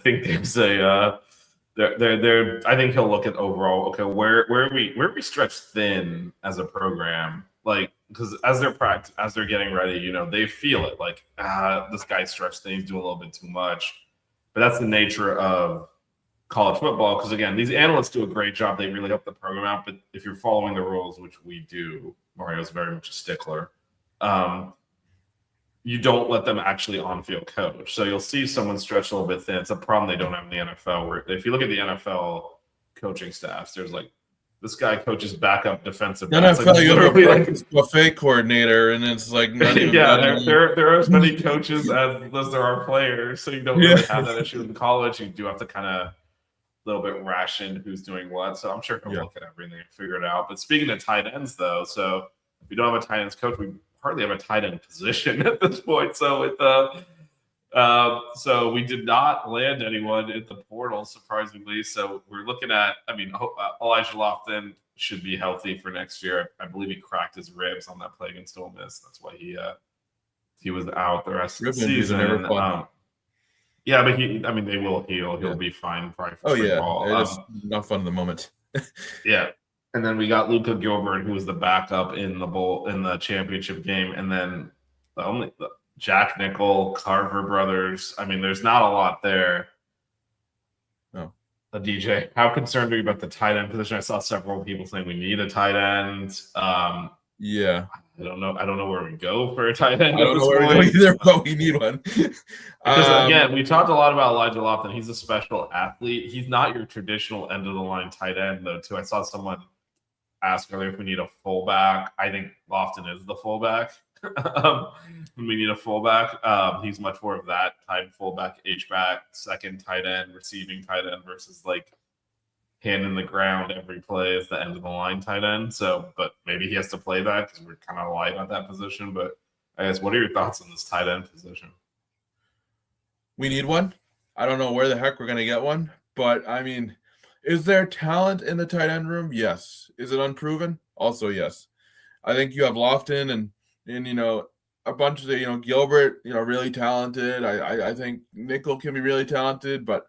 think there's I think he'll look at overall. Okay, where we stretch thin as a program, like because as they're getting ready, they feel it. Like this guy's stretched thin, he's doing a little bit too much. But that's the nature of college football. Because again, these analysts do a great job. They really help the program out. But if you're following the rules, which we do, Mario's very much a stickler. You don't let them actually on-field coach. So you'll see someone stretch a little bit thin. It's a problem they don't have in the NFL. Where if you look at the NFL coaching staffs, there's like this guy coaches backup defensive backs. NFL, you have a buffet coordinator, and it's like not even. There are as many coaches as there are players, so you don't really have that issue in college. You do have to kind of a little bit ration who's doing what. So I'm sure he'll look at everything and figure it out. But speaking of tight ends, though, so if we don't have a tight ends coach, we hardly have a tight end position at this point. So with so we did not land anyone in the portal, surprisingly. So we're looking at, Elijah Lofton should be healthy for next year. I believe he cracked his ribs on that play against Ole Miss. That's why he was out the rest of the season. Yeah, but they will heal. He'll be fine probably for fall. It is not fun in the moment. Yeah. And then we got Luka Gilbert, who was the backup in the championship game, and then the Jack Nickel, Carver brothers. There's not a lot there. No. DJ, how concerned are you about the tight end position? I saw several people saying we need a tight end. Yeah. I don't know where we go for a tight end. I don't know where we go either, but we need one. Because again, we talked a lot about Elijah Lofton. He's a special athlete. He's not your traditional end of the line tight end, though. Too, I saw someone ask earlier if we need a fullback. I think Lofton is the fullback. When we need a fullback, he's much more of that type fullback, H-back, second tight end, receiving tight end versus like hand in the ground every play is the end of the line tight end. So, but maybe he has to play that because we're kind of light on that position. But I guess, what are your thoughts on this tight end position? We need one. I don't know where the heck we're going to get one, but is there talent in the tight end room? Yes. Is it unproven? Also, yes. I think you have Lofton and a bunch of Gilbert, really talented. I think Nickel can be really talented, but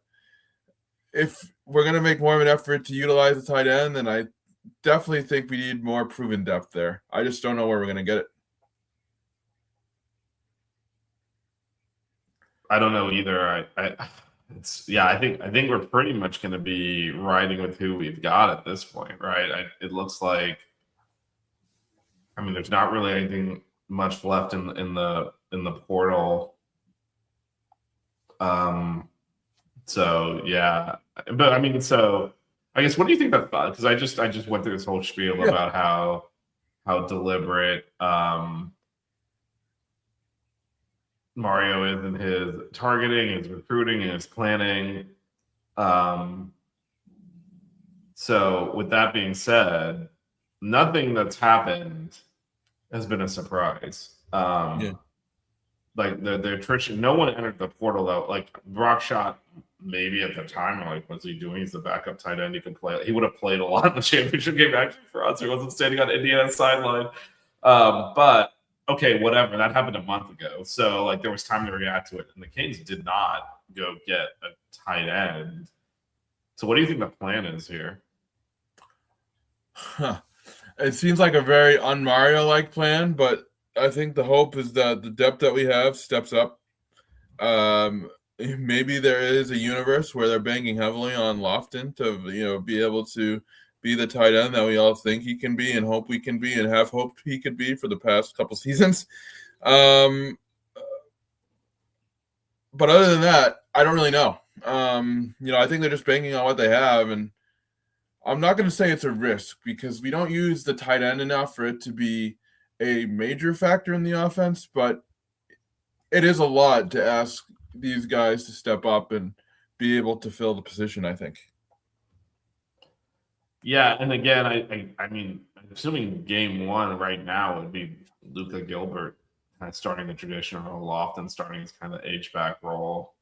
if we're going to make more of an effort to utilize the tight end, then I definitely think we need more proven depth there. I just don't know where we're going to get it. I don't know either. I think we're pretty much going to be riding with who we've got at this point, right? It looks like, I mean, there's not really anything much left in the portal. So yeah, but I mean, so I guess what do you think about? Because I just went through this whole spiel Yeah. about how deliberate Mario is in his targeting, his recruiting, and his planning. Um, so with that being said, nothing that's happened has been a surprise. Yeah. Like the attrition, no one entered the portal though. Like Rockshot, maybe at the time, like what's he doing? He's the backup tight end. He can play. He would have played a lot in the championship game actually for us. He wasn't standing on Indiana's sideline. But okay, whatever. That happened a month ago, so like there was time to react to it, and the Canes did not go get a tight end. So what do you think the plan is here? Huh. It seems like a very un-Mario like plan, but I think the hope is that the depth that we have steps up. Maybe there is a universe where they're banking heavily on Lofton to be able to be the tight end that we all think he can be and hope we can be and have hoped he could be for the past couple seasons. But other than that, I don't really know. I think they're just banking on what they have, and I'm not going to say it's a risk because we don't use the tight end enough for it to be a major factor in the offense, but it is a lot to ask these guys to step up and be able to fill the position, I think. Yeah, and again, I mean, assuming game one right now would be Luca Gilbert kind of starting the traditional Lofton starting his kind of H-back role.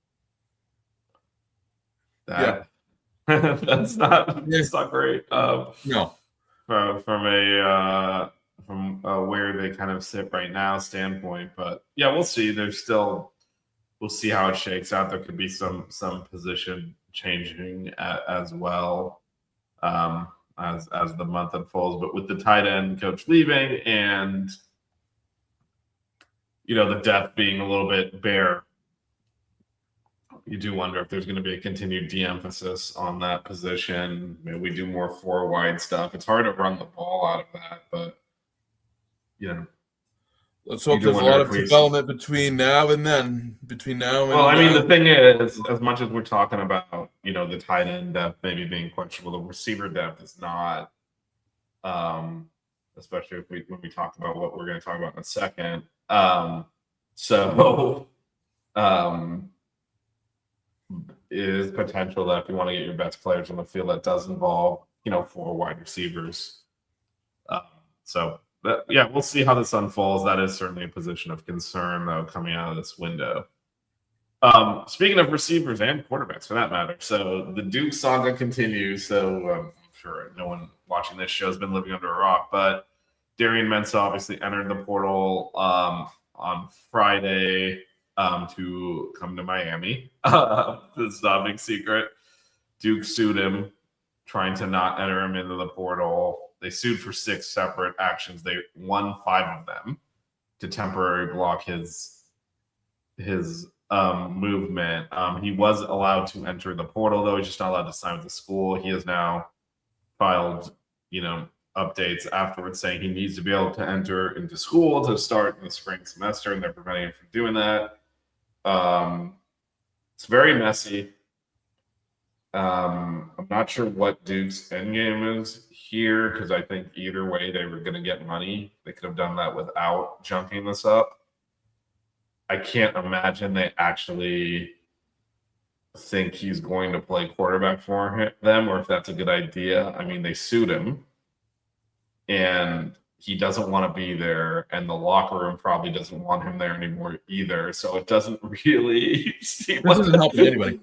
Yeah. That's not great. No. From where they kind of sit right now standpoint, but yeah, we'll see. We'll see how it shakes out. There could be some position changing as well as the month unfolds. But with the tight end coach leaving and the depth being a little bit bare, you do wonder if there's going to be a continued de-emphasis on that position. Maybe we do more four wide stuff. It's hard to run the ball out of that, but let's hope there's a lot of development between now and then. Well, I mean, the thing is, as much as we're talking about, the tight end depth maybe being questionable, the receiver depth is not. Especially when we talk about what we're going to talk about in a second. Is potential that if you want to get your best players on the field, that does involve, four wide receivers. Yeah, we'll see how this unfolds. That is certainly a position of concern, though, coming out of this window. Speaking of receivers and quarterbacks, for that matter, so the Duke saga continues. So I'm sure no one watching this show has been living under a rock, but Darian Mensah obviously entered the portal on Friday to come to Miami. This is not a big secret. Duke sued him, trying to not enter him into the portal. They sued for 6 separate actions. They won 5 of them to temporarily block his movement. He was allowed to enter the portal, though. He's just not allowed to sign with the school. He has now filed, updates afterwards saying he needs to be able to enter into school to start in the spring semester, and they're preventing him from doing that. It's very messy. I'm not sure what Duke's endgame is here because I think either way they were going to get money. They could have done that without junking this up. I can't imagine they actually think he's going to play quarterback for them or if that's a good idea. I mean, they sued him and he doesn't want to be there, and the locker room probably doesn't want him there anymore either. So it doesn't really seem this isn't helping anybody.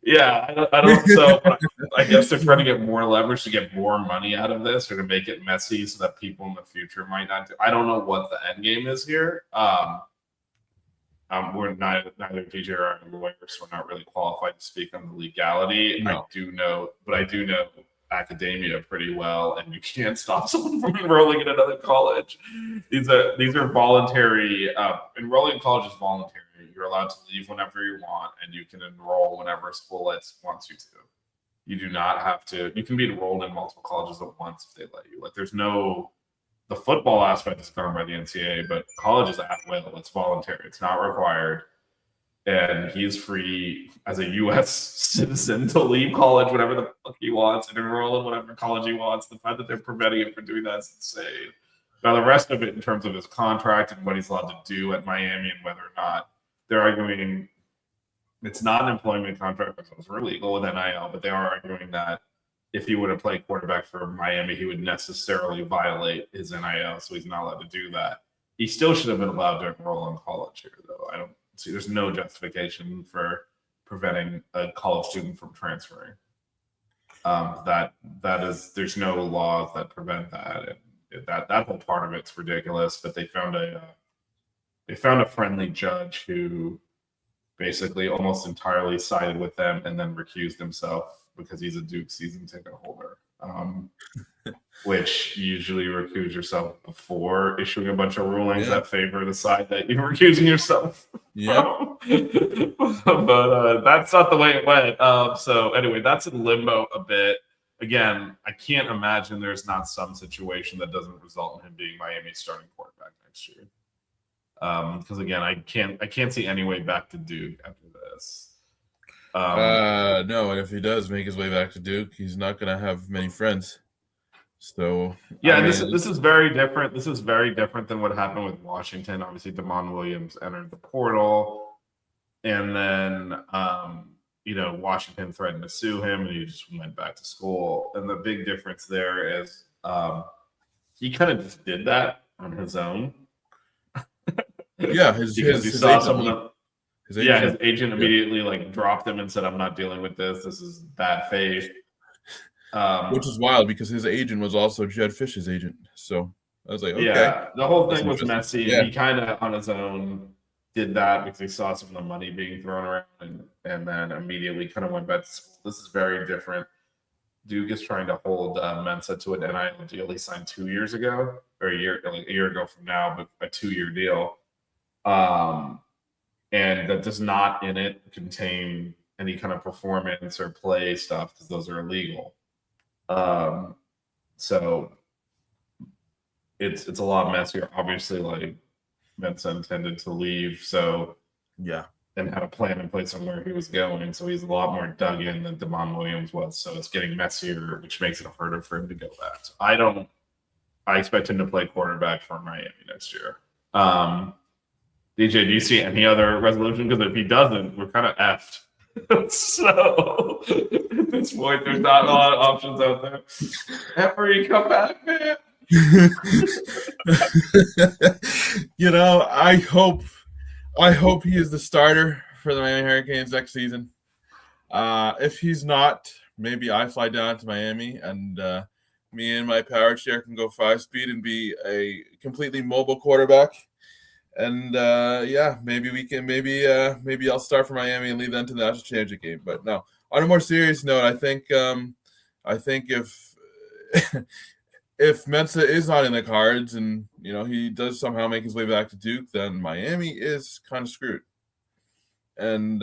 Yeah, I don't. So I guess they're trying to get more leverage to get more money out of this, or to make it messy so that people in the future might not do. I don't know what the end game is here. We're neither DJ or lawyers, so we're not really qualified to speak on the legality. No. I do know academia pretty well, and you can't stop someone from enrolling in another college. These are voluntary. Enrolling in college is voluntary. You're allowed to leave whenever you want, and you can enroll whenever school wants you to. You do not have to. You can be enrolled in multiple colleges at once if they let you. Like, there's no. The football aspect is governed by the NCAA, but college is at will. It's voluntary. It's not required. And he's free as a U.S. citizen to leave college whenever the fuck he wants and enroll in whatever college he wants. The fact that they're preventing him from doing that is insane. Now, the rest of it, in terms of his contract and what he's allowed to do at Miami and whether or not they're arguing it's not an employment contract because it's illegal with NIL, but they are arguing that if he were to play quarterback for Miami, he would necessarily violate his NIL, so he's not allowed to do that. He still should have been allowed to enroll in college here, though. I don't see. There's no justification for preventing a college student from transferring. There's no laws that prevent that, and that whole part of it's ridiculous. But they found a friendly judge who basically almost entirely sided with them and then recused himself because he's a Duke season ticket holder, which usually recuse yourself before issuing a bunch of rulings that favor the side that you're recusing yourself. Yeah. But that's not the way it went. So anyway, that's in limbo a bit. Again, I can't imagine there's not some situation that doesn't result in him being Miami's starting quarterback next year. Because again, I can't see any way back to Duke after this. No, and if he does make his way back to Duke, he's not going to have many friends. So yeah, this is very different. This is very different than what happened with Washington. Obviously, Damon Williams entered the portal, and then Washington threatened to sue him, and he just went back to school. And the big difference there is he kind of just did that on his own. Yeah, his agent immediately dropped him and said, "I'm not dealing with this. This is bad faith." Which is wild because his agent was also Jed Fish's agent. So I was like, okay. Yeah, the whole thing was messy. Yeah. He kind of on his own did that because he saw some of the money being thrown around and then immediately kind of went back to school. This is very different. Duke is trying to hold Mensa to an NIL deal he signed 2 years ago, or a year ago from now, but a 2-year deal. And that does not in it contain any kind of performance or play stuff because those are illegal. So it's a lot messier. Obviously, Mensa intended to leave, so yeah, and had a plan in place on where he was going. So he's a lot more dug in than Damon Williams was. So it's getting messier, which makes it harder for him to go back. So I expect him to play quarterback for Miami next year. DJ, do you see any other resolution? Because if he doesn't, we're kind of effed. So at this point, there's not a lot of options out there. Emery, come back, man. I hope he is the starter for the Miami Hurricanes next season. If he's not, maybe I fly down to Miami and me and my power chair can go 5-speed and be a completely mobile quarterback. And maybe I'll start for Miami and lead them to the national championship game. But no, on a more serious note, I think if Mensa is not in the cards and he does somehow make his way back to Duke, then Miami is kind of screwed. And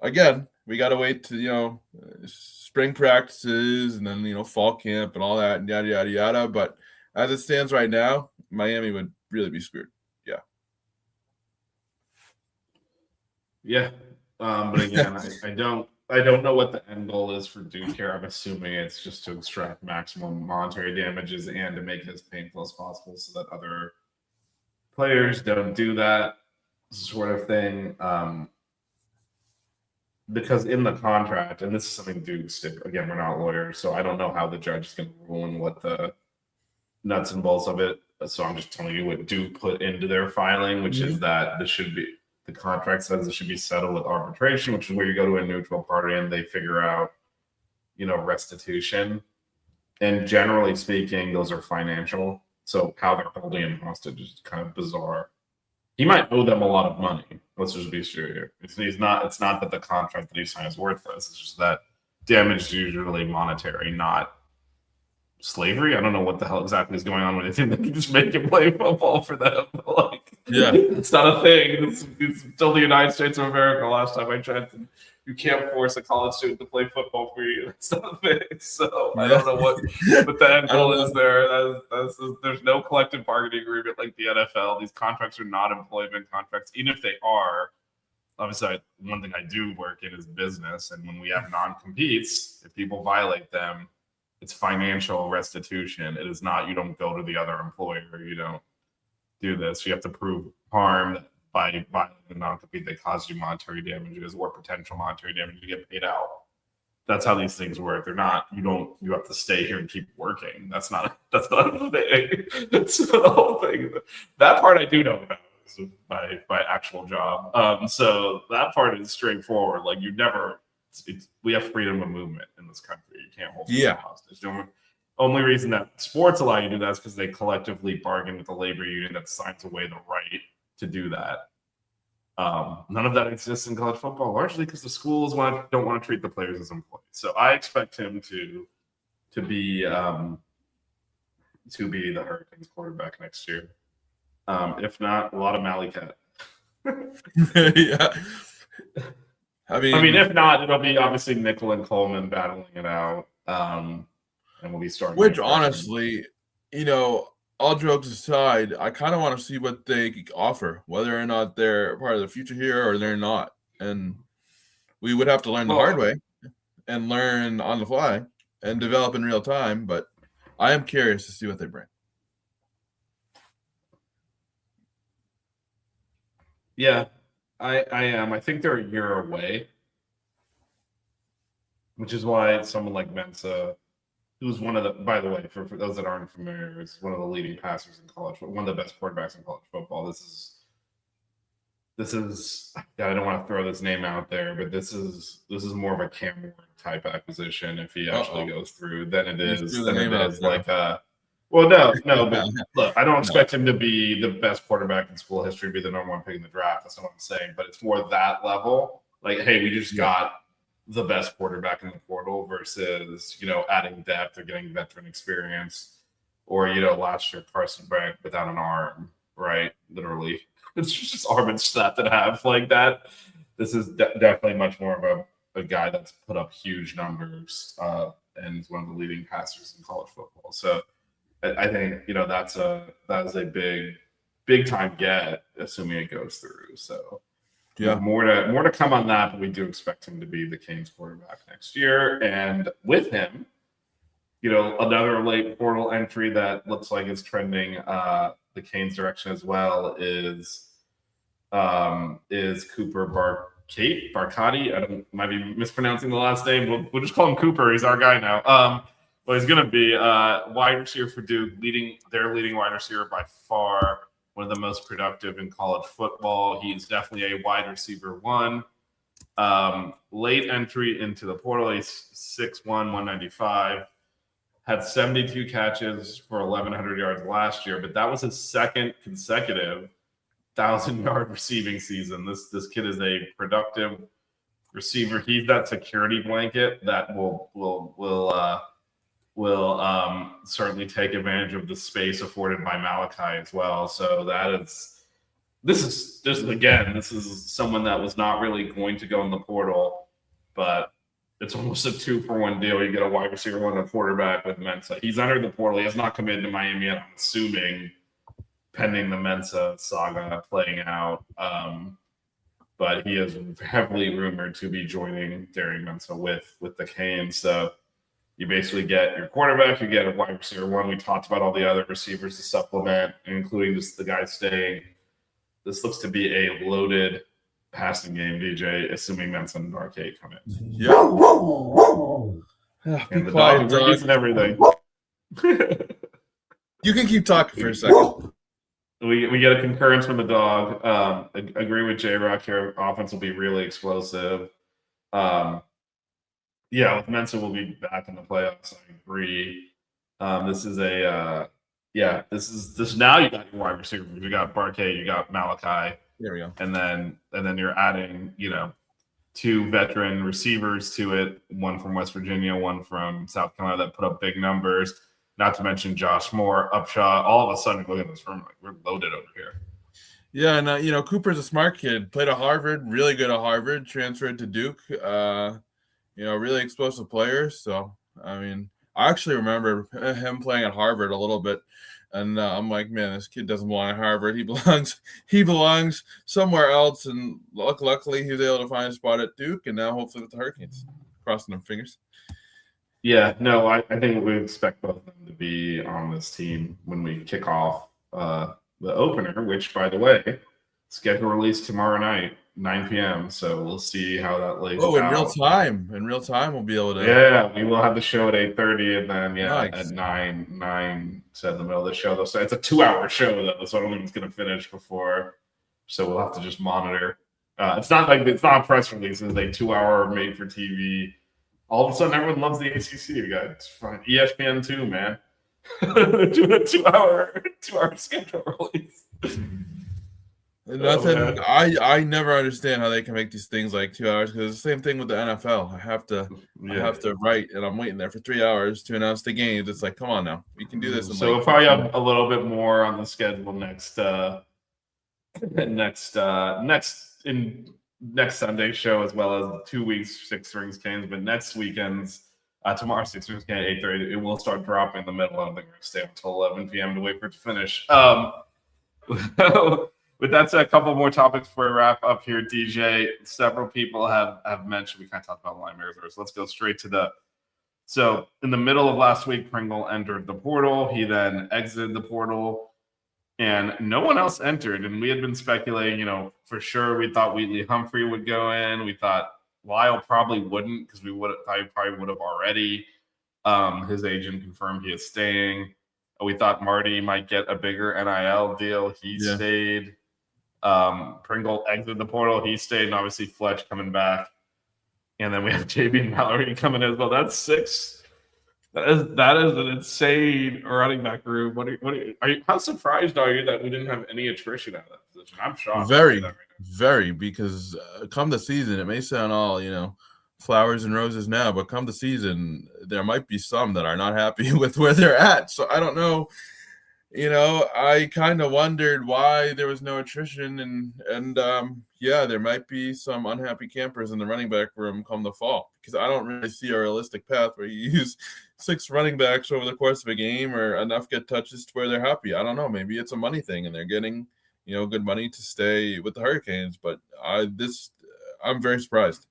again, we got to wait to spring practices and then fall camp and all that and yada yada yada. But as it stands right now, Miami would really be screwed. Yeah. But again, I don't know what the end goal is for Duke here. I'm assuming it's just to extract maximum monetary damages and to make it as painful as possible so that other players don't do that sort of thing. Because in the contract, and this is something Duke again, we're not lawyers, so I don't know how the judge is going to rule and what the nuts and bolts of it. So I'm just telling you what Duke put into their filing, which is that the contract says it should be settled with arbitration, which is where you go to a neutral party and they figure out, restitution. And generally speaking, those are financial. So how they're holding him hostage is kind of bizarre. He might owe them a lot of money. Let's just be sure here. It's not that the contract that he signed is worthless. It's just that damage is usually monetary, not slavery. I don't know what the hell exactly is going on with it. They can just make you play football for them. Like, it's not a thing. It's still the United States of America. Last time I checked, you can't force a college student to play football for you. It's not a thing. So I don't know what the end goal is there. There's no collective bargaining agreement like the NFL. These contracts are not employment contracts, even if they are. Obviously, one thing I do work in is business, and when we have non-competes, if people violate them, it's financial restitution. It is not, you don't go to the other employer. You don't do this. You have to prove harm by the non-compete that caused you monetary damages or potential monetary damage to get paid out. That's how these things work. They're not, you have to stay here and keep working. That's not a thing. That's the whole thing. That part I do know about. My actual job. So that part is straightforward. Like we have freedom of movement in this country. You can't hold people hostage. The only reason that sports allow you to do that is because they collectively bargain with the labor union that signs away the right to do that. None of that exists in college football, largely because the schools don't want to treat the players as employees. So I expect him to be the Hurricanes quarterback next year. If not, a lot of Malikat. Yeah. I mean, if not, it'll be obviously Nickel and Coleman battling it out. And we'll be starting. Which honestly, all jokes aside, I kind of want to see what they offer, whether or not they're part of the future here or they're not. And we would have to learn the hard way and learn on the fly and develop in real time. But I am curious to see what they bring. Yeah, I am. I think they're a year away, which is why someone like Mensa, who's one of the, by the way, for those that aren't familiar, is one of the leading passers in college, one of the best quarterbacks in college football. This is I don't want to throw this name out there, but this is more of a Cam Ward type acquisition if he actually goes through than it is like well, no, but look, I don't expect him to be the best quarterback in school history, be the number one pick in the draft. That's not what I'm saying. But it's more that level. Like, hey, we just got the best quarterback in the portal versus, adding depth or getting veteran experience. Or, last year, Carson Bragg without an arm, right? Literally. It's just arm and snap that have like that. This is definitely much more of a guy that's put up huge numbers and is one of the leading passers in college football. So, I think that is a big time get, assuming it goes through. So more to come on that, but we do expect him to be the Canes quarterback next year. And with him, another late portal entry that looks like it's trending the Canes direction as well is Cooper Barkati. Might be mispronouncing the last name. We'll just call him Cooper. He's our guy now. But he's going to be wide receiver for Duke, their leading wide receiver by far, one of the most productive in college football. He's definitely a wide receiver one. Late entry into the portal. He's 6'1", 195. Had 72 catches for 1,100 yards last year, but that was his second consecutive 1,000-yard receiving season. This kid is a productive receiver. He's that security blanket that will certainly take advantage of the space afforded by Malachi as well. So this is someone that was not really going to go in the portal, but it's almost a 2-for-1 deal. You get a wide receiver and a quarterback with Mensa. He's entered the portal. He has not committed to Miami yet, I'm assuming, pending the Mensa saga playing out. But he is heavily rumored to be joining Darren Mensa with the Canes. So you basically get your quarterback, you get a wide receiver one. We talked about all the other receivers to supplement, including just the guy staying. This looks to be a loaded passing game, DJ, assuming Mensa and Arcade come in. Yeah. And the dog agrees and everything. You can keep talking for a second. We get a concurrence from the dog. Agree with J-Rock here. Offense will be really explosive. With Mensa will be back in the playoffs. I agree. This is now you got your wide receiver. You got Barkay, you got Malachi. There we go. And then you're adding, two veteran receivers to it, one from West Virginia, one from South Carolina that put up big numbers. Not to mention Josh Moore, Upshaw. All of a sudden, look at this room. Like, we're loaded over here. Yeah, and Cooper's a smart kid. Played at Harvard, really good at Harvard. Transferred to Duke. Really explosive player. So I mean, I actually remember him playing at Harvard a little bit, and I'm like, man, this kid doesn't belong at Harvard. He belongs somewhere else. And luckily, he was able to find a spot at Duke, and now hopefully with the Hurricanes. Crossing them fingers. Yeah, no, I think we expect both of them to be on this team when we kick off the opener, which, by the way, schedule release tomorrow night, 9 p.m. So we'll see how that lays out. Oh, in real time. In real time, we'll be able to. Yeah, we will have the show at 8:30, and then Nice. at 9 so in the middle of the show. Though, so it's a 2-hour show though, so I don't think it's going to finish before. So we'll have to just monitor. It's not a press release. It's a 2-hour made for TV. All of a sudden, everyone loves the ACC. We got ESPN too, man. Doing a 2-hour schedule release. Nothing. I never understand how they can make these things like 2 hours, because it's the same thing with the NFL. I have to write, and I'm waiting there for 3 hours to announce the games. It's like, come on now, we can do this. So we'll probably have a little bit more on the schedule next Sunday show, as well as 2 weeks 6 Rings games. But next weekend's tomorrow 6 Rings game at 8:30. It will start dropping in the middle. I don't think we're gonna stay until 11 p.m. to wait for it to finish. With that said, a couple more topics before we wrap up here, DJ. Several people have mentioned, we kind of talked about linebackers. Let's go straight to so in the middle of last week, Pringle entered the portal. He then exited the portal, and no one else entered. And we had been speculating, for sure we thought Wheatley Humphrey would go in. We thought Lyle probably wouldn't, because he probably would have already. His agent confirmed he is staying. We thought Marty might get a bigger NIL deal. He stayed. Pringle exited the portal. He stayed, and obviously Fletch coming back. And then we have JB and Mallory coming in as well. That's 6. That is an insane running back room. How surprised are you that we didn't have any attrition out of that position? I'm shocked. Very, because come the season, it may sound all, flowers and roses now, but come the season, there might be some that are not happy with where they're at. So I don't know. I kind of wondered why there was no attrition, and there might be some unhappy campers in the running back room come the fall, because I don't really see a realistic path where you use 6 running backs over the course of a game, or enough get touches to where they're happy. I don't know. Maybe it's a money thing, and they're getting, good money to stay with the Hurricanes. But I'm very surprised.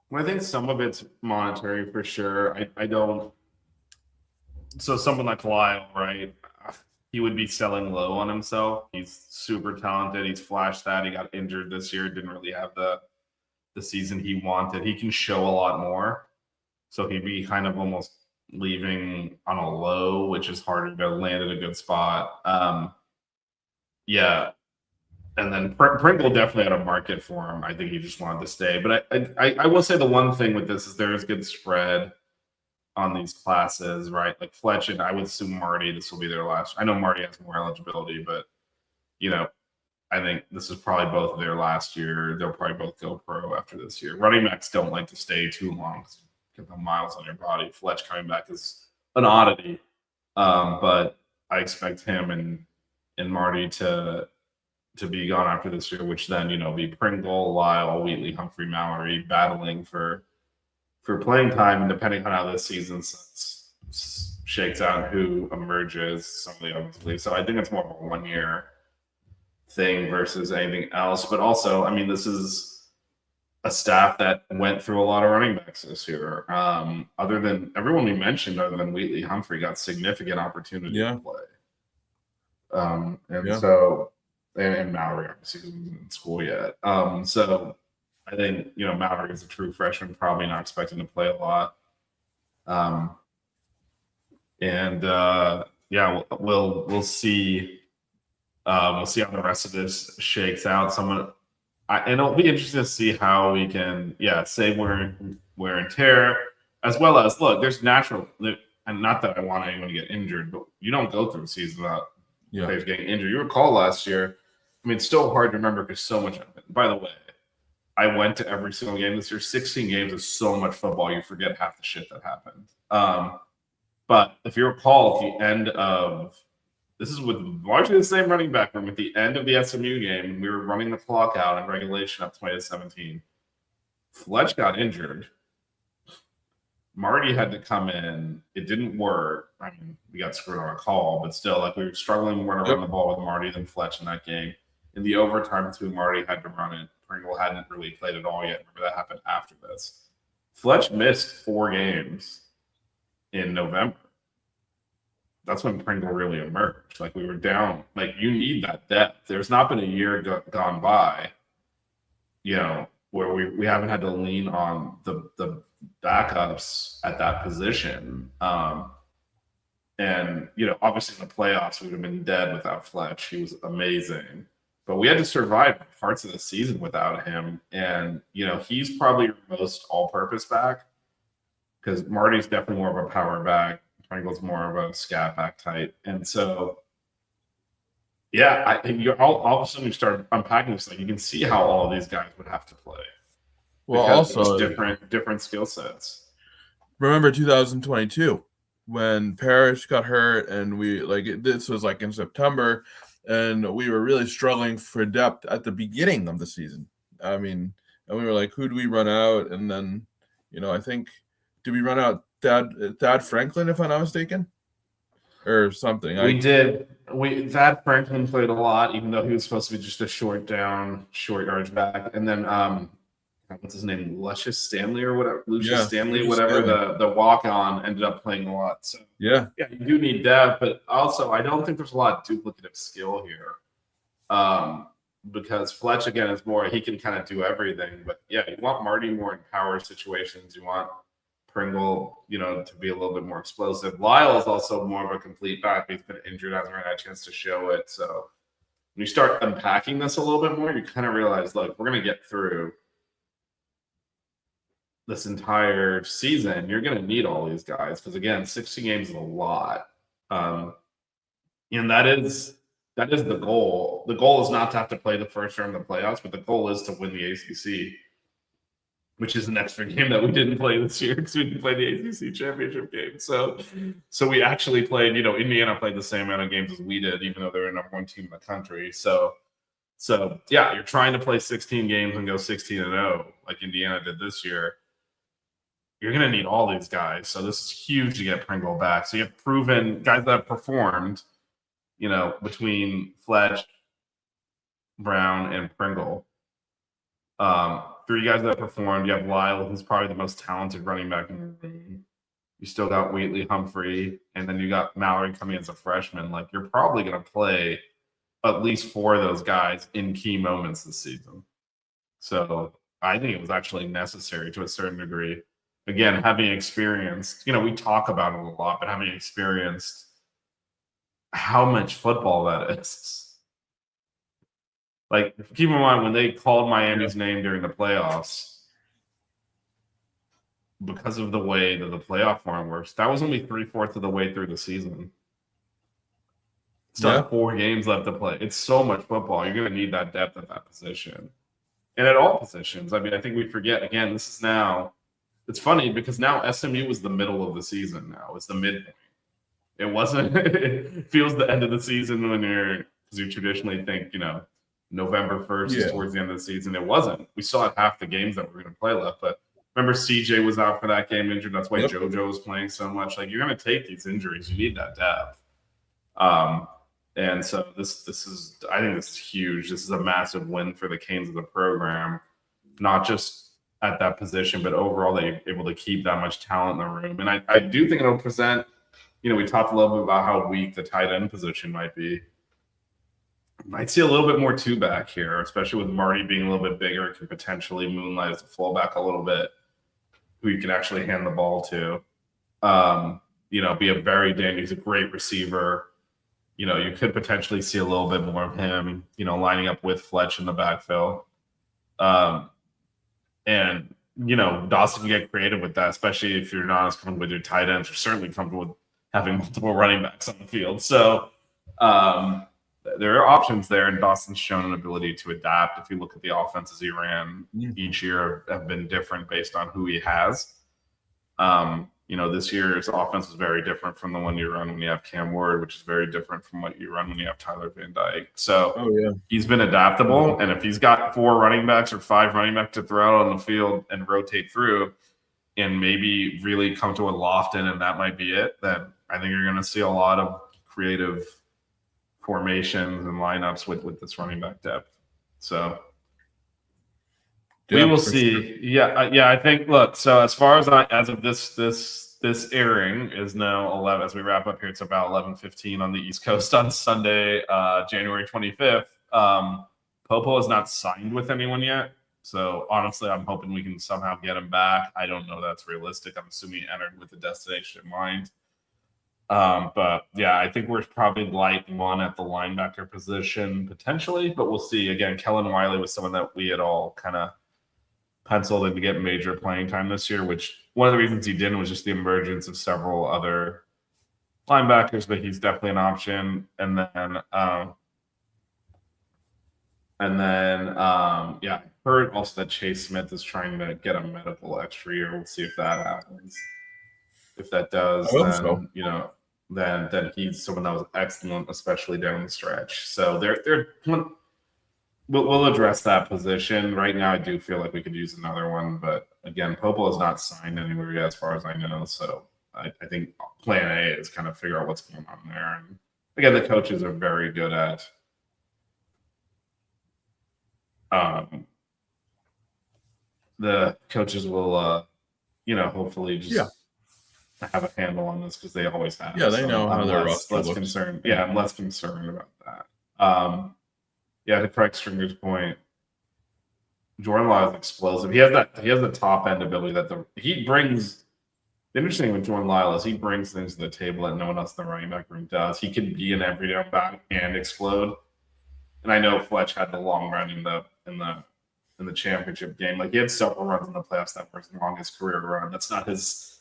Well, I think some of it's monetary for sure. I don't. So someone like Lyle, right? He would be selling low on himself. He's super talented. He's flashed that. He got injured this year. Didn't really have the season he wanted. He can show a lot more. So he'd be kind of almost leaving on a low, which is harder to land at a good spot. And then Pringle definitely had a market for him. I think he just wanted to stay. But I will say the one thing with this is there is good spread on these classes, right? Like Fletch and I would assume Marty, this will be their last. I know Marty has more eligibility, but I think this is probably both their last year. They'll probably both go pro after this year. Running backs don't like to stay too long because you get the miles on your body. Fletch coming back is an oddity, but I expect him and Marty to be gone after this year, which then be Pringle, Lyle, Wheatley, Humphrey, Mallory battling for playing time, and depending on how this season shakes out, who emerges, some of the others leave. So I think it's more of a 1-year thing versus anything else. But also, I mean, this is a staff that went through a lot of running backs this year. Other than everyone we mentioned, other than Wheatley, Humphrey got significant opportunity to play. So, and Mallory obviously isn't in school yet. So I think Mallory is a true freshman, probably not expecting to play a lot. We'll see. We'll see how the rest of this shakes out. And it'll be interesting to see how we can, save wear and tear, as well as look. There's natural, and not that I want anyone to get injured, but you don't go through a season without players getting injured. You recall last year. I mean, it's still hard to remember because so much happened. By the way, I went to every single game this year. 16 games is so much football, you forget half the shit that happened. But if you recall, at the end of this is with largely the same running back room. At the end of the SMU game, we were running the clock out in regulation up 20-17. Fletch got injured. Marty had to come in. It didn't work. I mean, we got screwed on a call, but still, like we were struggling more to run the ball with Marty than Fletch in that game. In the overtime, too, Marty had to run it. Pringle hadn't really played at all yet. Remember that happened after this. Fletch missed 4 games in November. That's when Pringle really emerged. Like we were down. Like you need that depth. There's not been a year gone by, where we haven't had to lean on the backups at that position. And obviously in the playoffs we would have been dead without Fletch. He was amazing. But we had to survive parts of the season without him. And, he's probably your most all-purpose back because Marty's definitely more of a power back. Pringle's more of a scat back type. And so, yeah, I think all of a sudden you start unpacking this thing. You can see how all of these guys would have to play. Well, also different skill sets. Remember 2022 when Parrish got hurt and this was like in September. And we were really struggling for depth at the beginning of the season. I mean, and we were like, who do we run out? And then, I think, did we run out Thad Franklin, if I'm not mistaken? Or something. We did. Thad Franklin played a lot, even though he was supposed to be just a short yardage back. And then, what's his name? Lucius Stanley, whatever, the walk-on ended up playing a lot. So yeah, you do need depth, but also I don't think there's a lot of duplicative skill here. Because Fletch again is more, he can kind of do everything, but yeah, you want Marty more in power situations. You want Pringle, to be a little bit more explosive. Lyle is also more of a complete back. He's been injured, hasn't really had a chance to show it. So when you start unpacking this a little bit more, you kind of realize, look, we're going to get through this entire season. You're going to need all these guys because, again, 60 games is a lot. And that is the goal. The goal is not to have to play the first round of the playoffs, but the goal is to win the ACC, which is an extra game that we didn't play this year because we didn't play the ACC championship game. So we actually played, Indiana played the same amount of games as we did, even though they're the number 1 team in the country. So yeah, you're trying to play 16 games and go 16-0 like Indiana did this year. You're going to need all these guys. So this is huge to get Pringle back. So you have proven guys that have performed, between Fletch, Brown, and Pringle. 3 guys that performed. You have Lyle, who's probably the most talented running back in the room. You still got Whately, Humphrey, and then you got Mallory coming as a freshman. Like, you're probably going to play at least 4 of those guys in key moments this season. So I think it was actually necessary to a certain degree. Again, having experienced, we talk about it a lot, but having experienced how much football that is. Like, keep in mind, when they called Miami's name during the playoffs, because of the way that the playoff form works, that was only 3/4 of the way through the season. Still 4 games left to play. It's so much football. You're going to need that depth at that position. And at all positions. I mean, I think we forget, again, this is now, it's funny because now SMU was the middle of the season now. It's the midpoint. It wasn't, it feels the end of the season because you traditionally think, November 1st is towards the end of the season. It wasn't. We still had half the games that we're going to play left. But remember, CJ was out for that game injured. That's why JoJo was playing so much. Like, you're going to take these injuries. You need that depth. And so this is, I think this is huge. This is a massive win for the Canes of the program, not just at that position, but overall they're able to keep that much talent in the room. And I do think it'll present, we talked a little bit about how weak the tight end position might be. Might see a little bit more 2-back here, especially with Marty being a little bit bigger, can potentially moonlight as a fullback a little bit, who you can actually hand the ball to. Be a very dangerous, he's a great receiver. You could potentially see a little bit more of him, lining up with Fletch in the backfill. And Dawson can get creative with that, especially if you're not as comfortable with your tight ends. You're certainly comfortable with having multiple running backs on the field. So, there are options there, and Dawson's shown an ability to adapt. If you look at the offenses he ran each year, have been different based on who he has. This year's offense was very different from the one you run when you have Cam Ward, which is very different from what you run when you have Tyler Van Dyke. So he's been adaptable, and if he's got 4 running backs or 5 running backs to throw out on the field and rotate through, and maybe really come to a Lofton, and that might be it, then I think you're going to see a lot of creative formations and lineups with this running back depth. So we will see. Sure. Yeah. I think. Look. So as far as of this airing is now 11. As we wrap up here, it's about 11:15 on the East Coast on Sunday, January 25th. Popo is not signed with anyone yet. So honestly, I'm hoping we can somehow get him back. I don't know that's realistic. I'm assuming he entered with the destination in mind. But yeah, I think we're probably light one at the linebacker position potentially, but we'll see. Again, Kellen Wiley was someone that we had all kind of penciled in to get major playing time this year, which one of the reasons he didn't was just the emergence of several other linebackers, but he's definitely an option. And then yeah, heard also that Chase Smith is trying to get a medical extra year. We'll see if that happens. If that does, then then he's someone that was excellent, especially down the stretch. So we'll address that position. Right now, I do feel like we could use another one, but again, Popo is not signed anywhere yet, as far as I know. So I think Plan A is kind of figure out what's going on there. And again, the coaches are very good at the coaches will hopefully just have a handle on this because they always have. Yeah, they know how their roster looks. Concerned. Yeah, I'm less concerned about that. To Craig Stringer's point, Jordan Lyle is explosive. He has the top end ability that he brings. The interesting thing with Jordan Lyle is he brings things to the table that no one else in the running back room does. He can be an every down back and explode. And I know Fletch had the long run in the championship game. Like he had several runs in the playoffs that were his longest career run. That's not his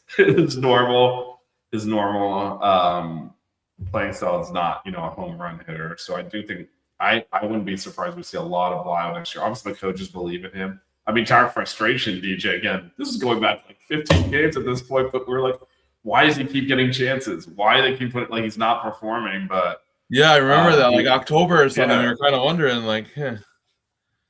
normal playing style is not a home run hitter. So I do think I wouldn't be surprised we see a lot of Lyle next year. Obviously the coaches believe in him. I mean, tire frustration, DJ. Again, this is going back like 15 games at this point, but we're like, why does he keep getting chances? Why do they keep putting he's not performing? But yeah, I remember that like October or something. We were kind of wondering like,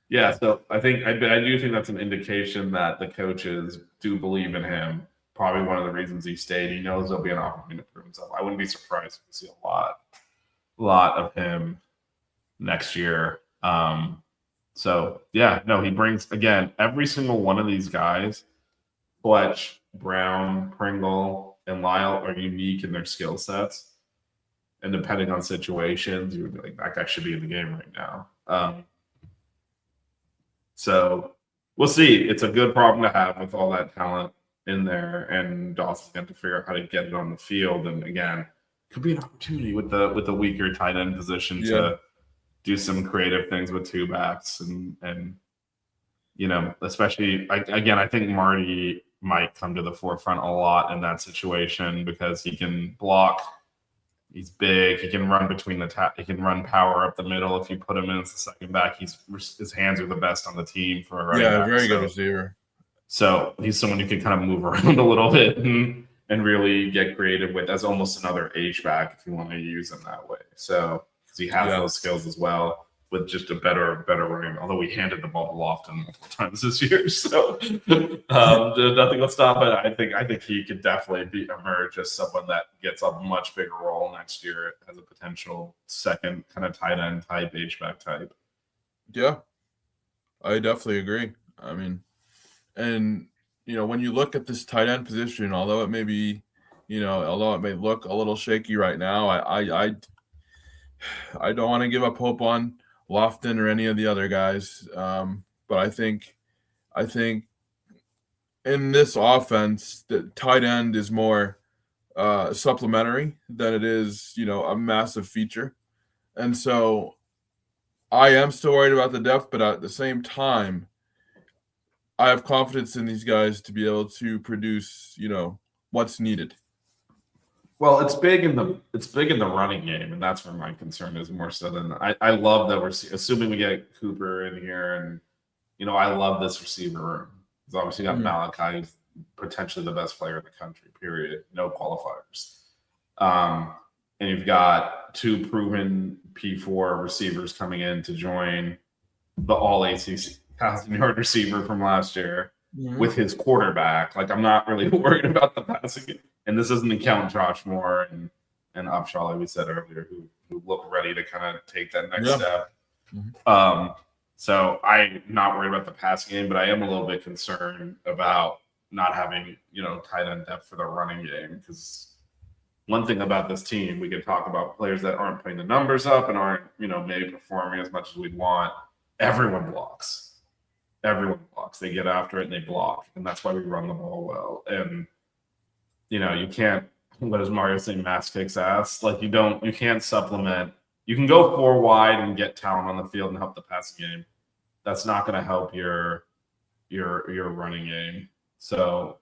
Yeah, so I do think that's an indication that the coaches do believe in him. Probably one of the reasons he stayed. He knows there'll be an opportunity to prove himself. I wouldn't be surprised to see a lot of him next year. So yeah, no, he brings again every single one of these guys, Fletch, Brown, Pringle, and Lyle are unique in their skill sets. And depending on situations, you would be like, that guy should be in the game right now. So we'll see. It's a good problem to have with all that talent in there, and Dawson's going to figure out how to get it on the field. And again, could be an opportunity with the weaker tight end position to do some creative things with 2 backs, and especially I think Marty might come to the forefront a lot in that situation because he can block. He's big. He can run between he can run power up the middle. If you put him in as the second back, his hands are the best on the team for a running back. Very good receiver. So he's someone you can kind of move around a little bit and really get creative with as almost another H-back if you want to use him that way. So because he has those skills as well with just a better running. Although we handed the ball to Lofton multiple times this year, so nothing will stop it. I think he could definitely emerge as someone that gets a much bigger role next year as a potential second kind of tight end type, H-back type. Yeah, I definitely agree. I mean, and when you look at this tight end position, although it may be, although it may look a little shaky right now, I don't want to give up hope on Lofton or any of the other guys. But I think in this offense, the tight end is more supplementary than it is, a massive feature. And so I am still worried about the depth, but at the same time, I have confidence in these guys to be able to produce, what's needed. Well, it's big in the running game, and that's where my concern is more so than I love that we're assuming we get Cooper in here, and I love this receiver room. He's obviously got Mhm. Malachi, who's potentially the best player in the country. Period. No qualifiers. Um, and you've got two proven P4 receivers coming in to join the All ACC passing yard receiver from last year Mhm. with his quarterback. Like I'm not really worried about the passing game. And this doesn't count Josh Moore and Upshaw, like we said earlier, who look ready to kind of take that next Yeah. step. Mhm. So I'm not worried about the passing game, but I am a little bit concerned about not having tight end depth for the running game because one thing about this team, we can talk about players that aren't putting the numbers up and aren't maybe performing as much as we'd want. Everyone blocks. Everyone blocks. They get after it and they block, and that's why we run the ball well. And you can't. What does Mario say? Mass kicks ass. Like you can't supplement. You can go four wide and get talent on the field and help the passing game. That's not going to help your running game. So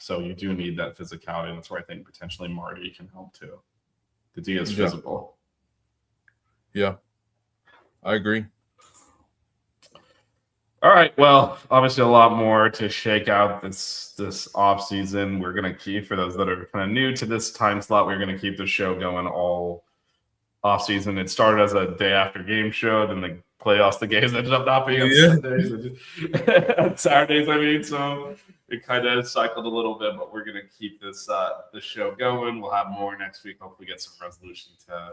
you do need that physicality. And that's where I think potentially Marty can help too, because he is Yeah. physical. Yeah. I agree. All right. Well, obviously a lot more to shake out this off season. We're gonna keep, for those that are kind of new to this time slot, we're gonna keep the show going all off season. It started as a day after game show, then the playoffs, the games ended up not being on Yeah. Sundays, on Saturdays. I mean, so it kind of cycled a little bit, but we're gonna keep this show going. We'll have more next week. Hopefully, get some resolution to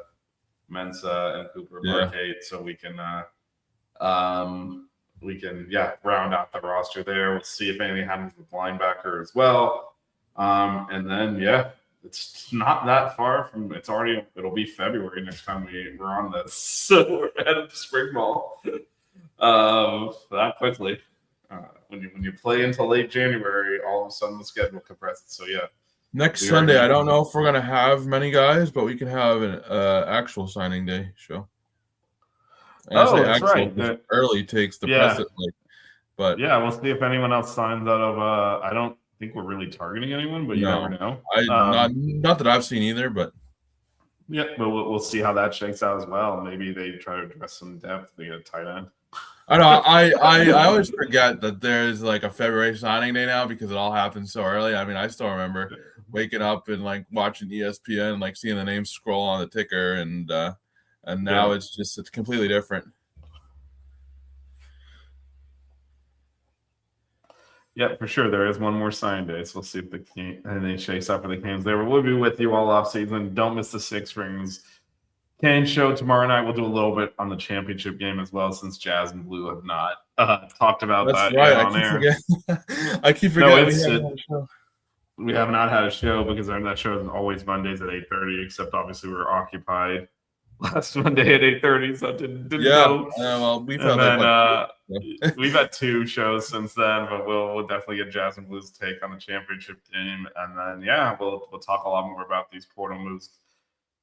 Mensa and Cooper Yeah. Markate, so round out the roster there. We'll see if anything happens with linebacker as well. And then it's not that far from. It'll be February next time we're on this, so we're headed to spring ball that quickly. When you play until late January, all of a sudden the schedule compresses. So Next we are Sunday, I here. don't know if we're gonna have many guys, but we can have an actual signing day show. And I say That's actual right. because early takes the Yeah. precedent. But Yeah, we'll see if anyone else signs out of. I don't think we're really targeting anyone, but you never know. not that I've seen either, but Yeah, but we'll see how that shakes out as well. Maybe they try to address some depth. They get a tight end. I know I always forget that there's like a February signing day now because it all happens so early. I mean, I still remember waking up and like watching ESPN, like seeing the names scroll on the ticker, and now it's completely different. Yeah, for sure. There is one more sign day, so we'll see if they shakes out for the Canes there. We'll be with you all off season. Don't miss the Six Rings Canes show tomorrow night. We'll do a little bit on the championship game as well, since Jazz and Blue have not talked about That's that right. yet on air. I keep forgetting we have not had a show because that show is always Mondays at 8:30. Except obviously we were occupied last Monday at 8:30, so didn't go. Well, we've had we've had two shows since then, but we'll definitely get Jazz and Blue's take on the championship game, and then we'll talk a lot more about these portal moves.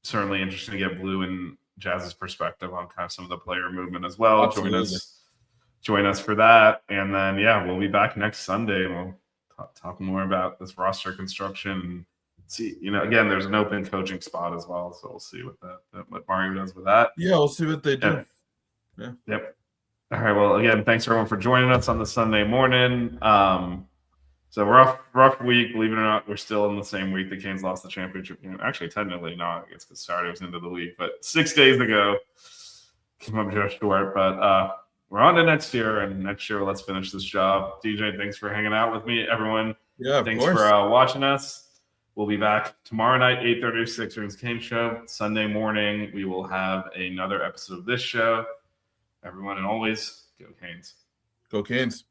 Certainly interesting to get Blue and Jazz's perspective on kind of some of the player movement as well. Absolutely. Join us for that, and then we'll be back next Sunday, and we'll talk more about this roster construction. See, again, there's an open coaching spot as well, so we'll see what Mario does with that. Yeah, we'll see what they do. Yeah. Yep. All right. Well, again, thanks everyone for joining us on the Sunday morning. So rough week. Believe it or not, we're still in the same week the Canes lost the championship game. Actually, technically not. It's because Saturday was into the week, but 6 days ago, came up just short. But we're on to next year, and next year let's finish this job. DJ, thanks for hanging out with me. Everyone, thanks for watching us. We'll be back tomorrow night, 8:30, Six Rings Canes show. Sunday morning, we will have another episode of this show. Everyone, and always, go Canes. Go Canes.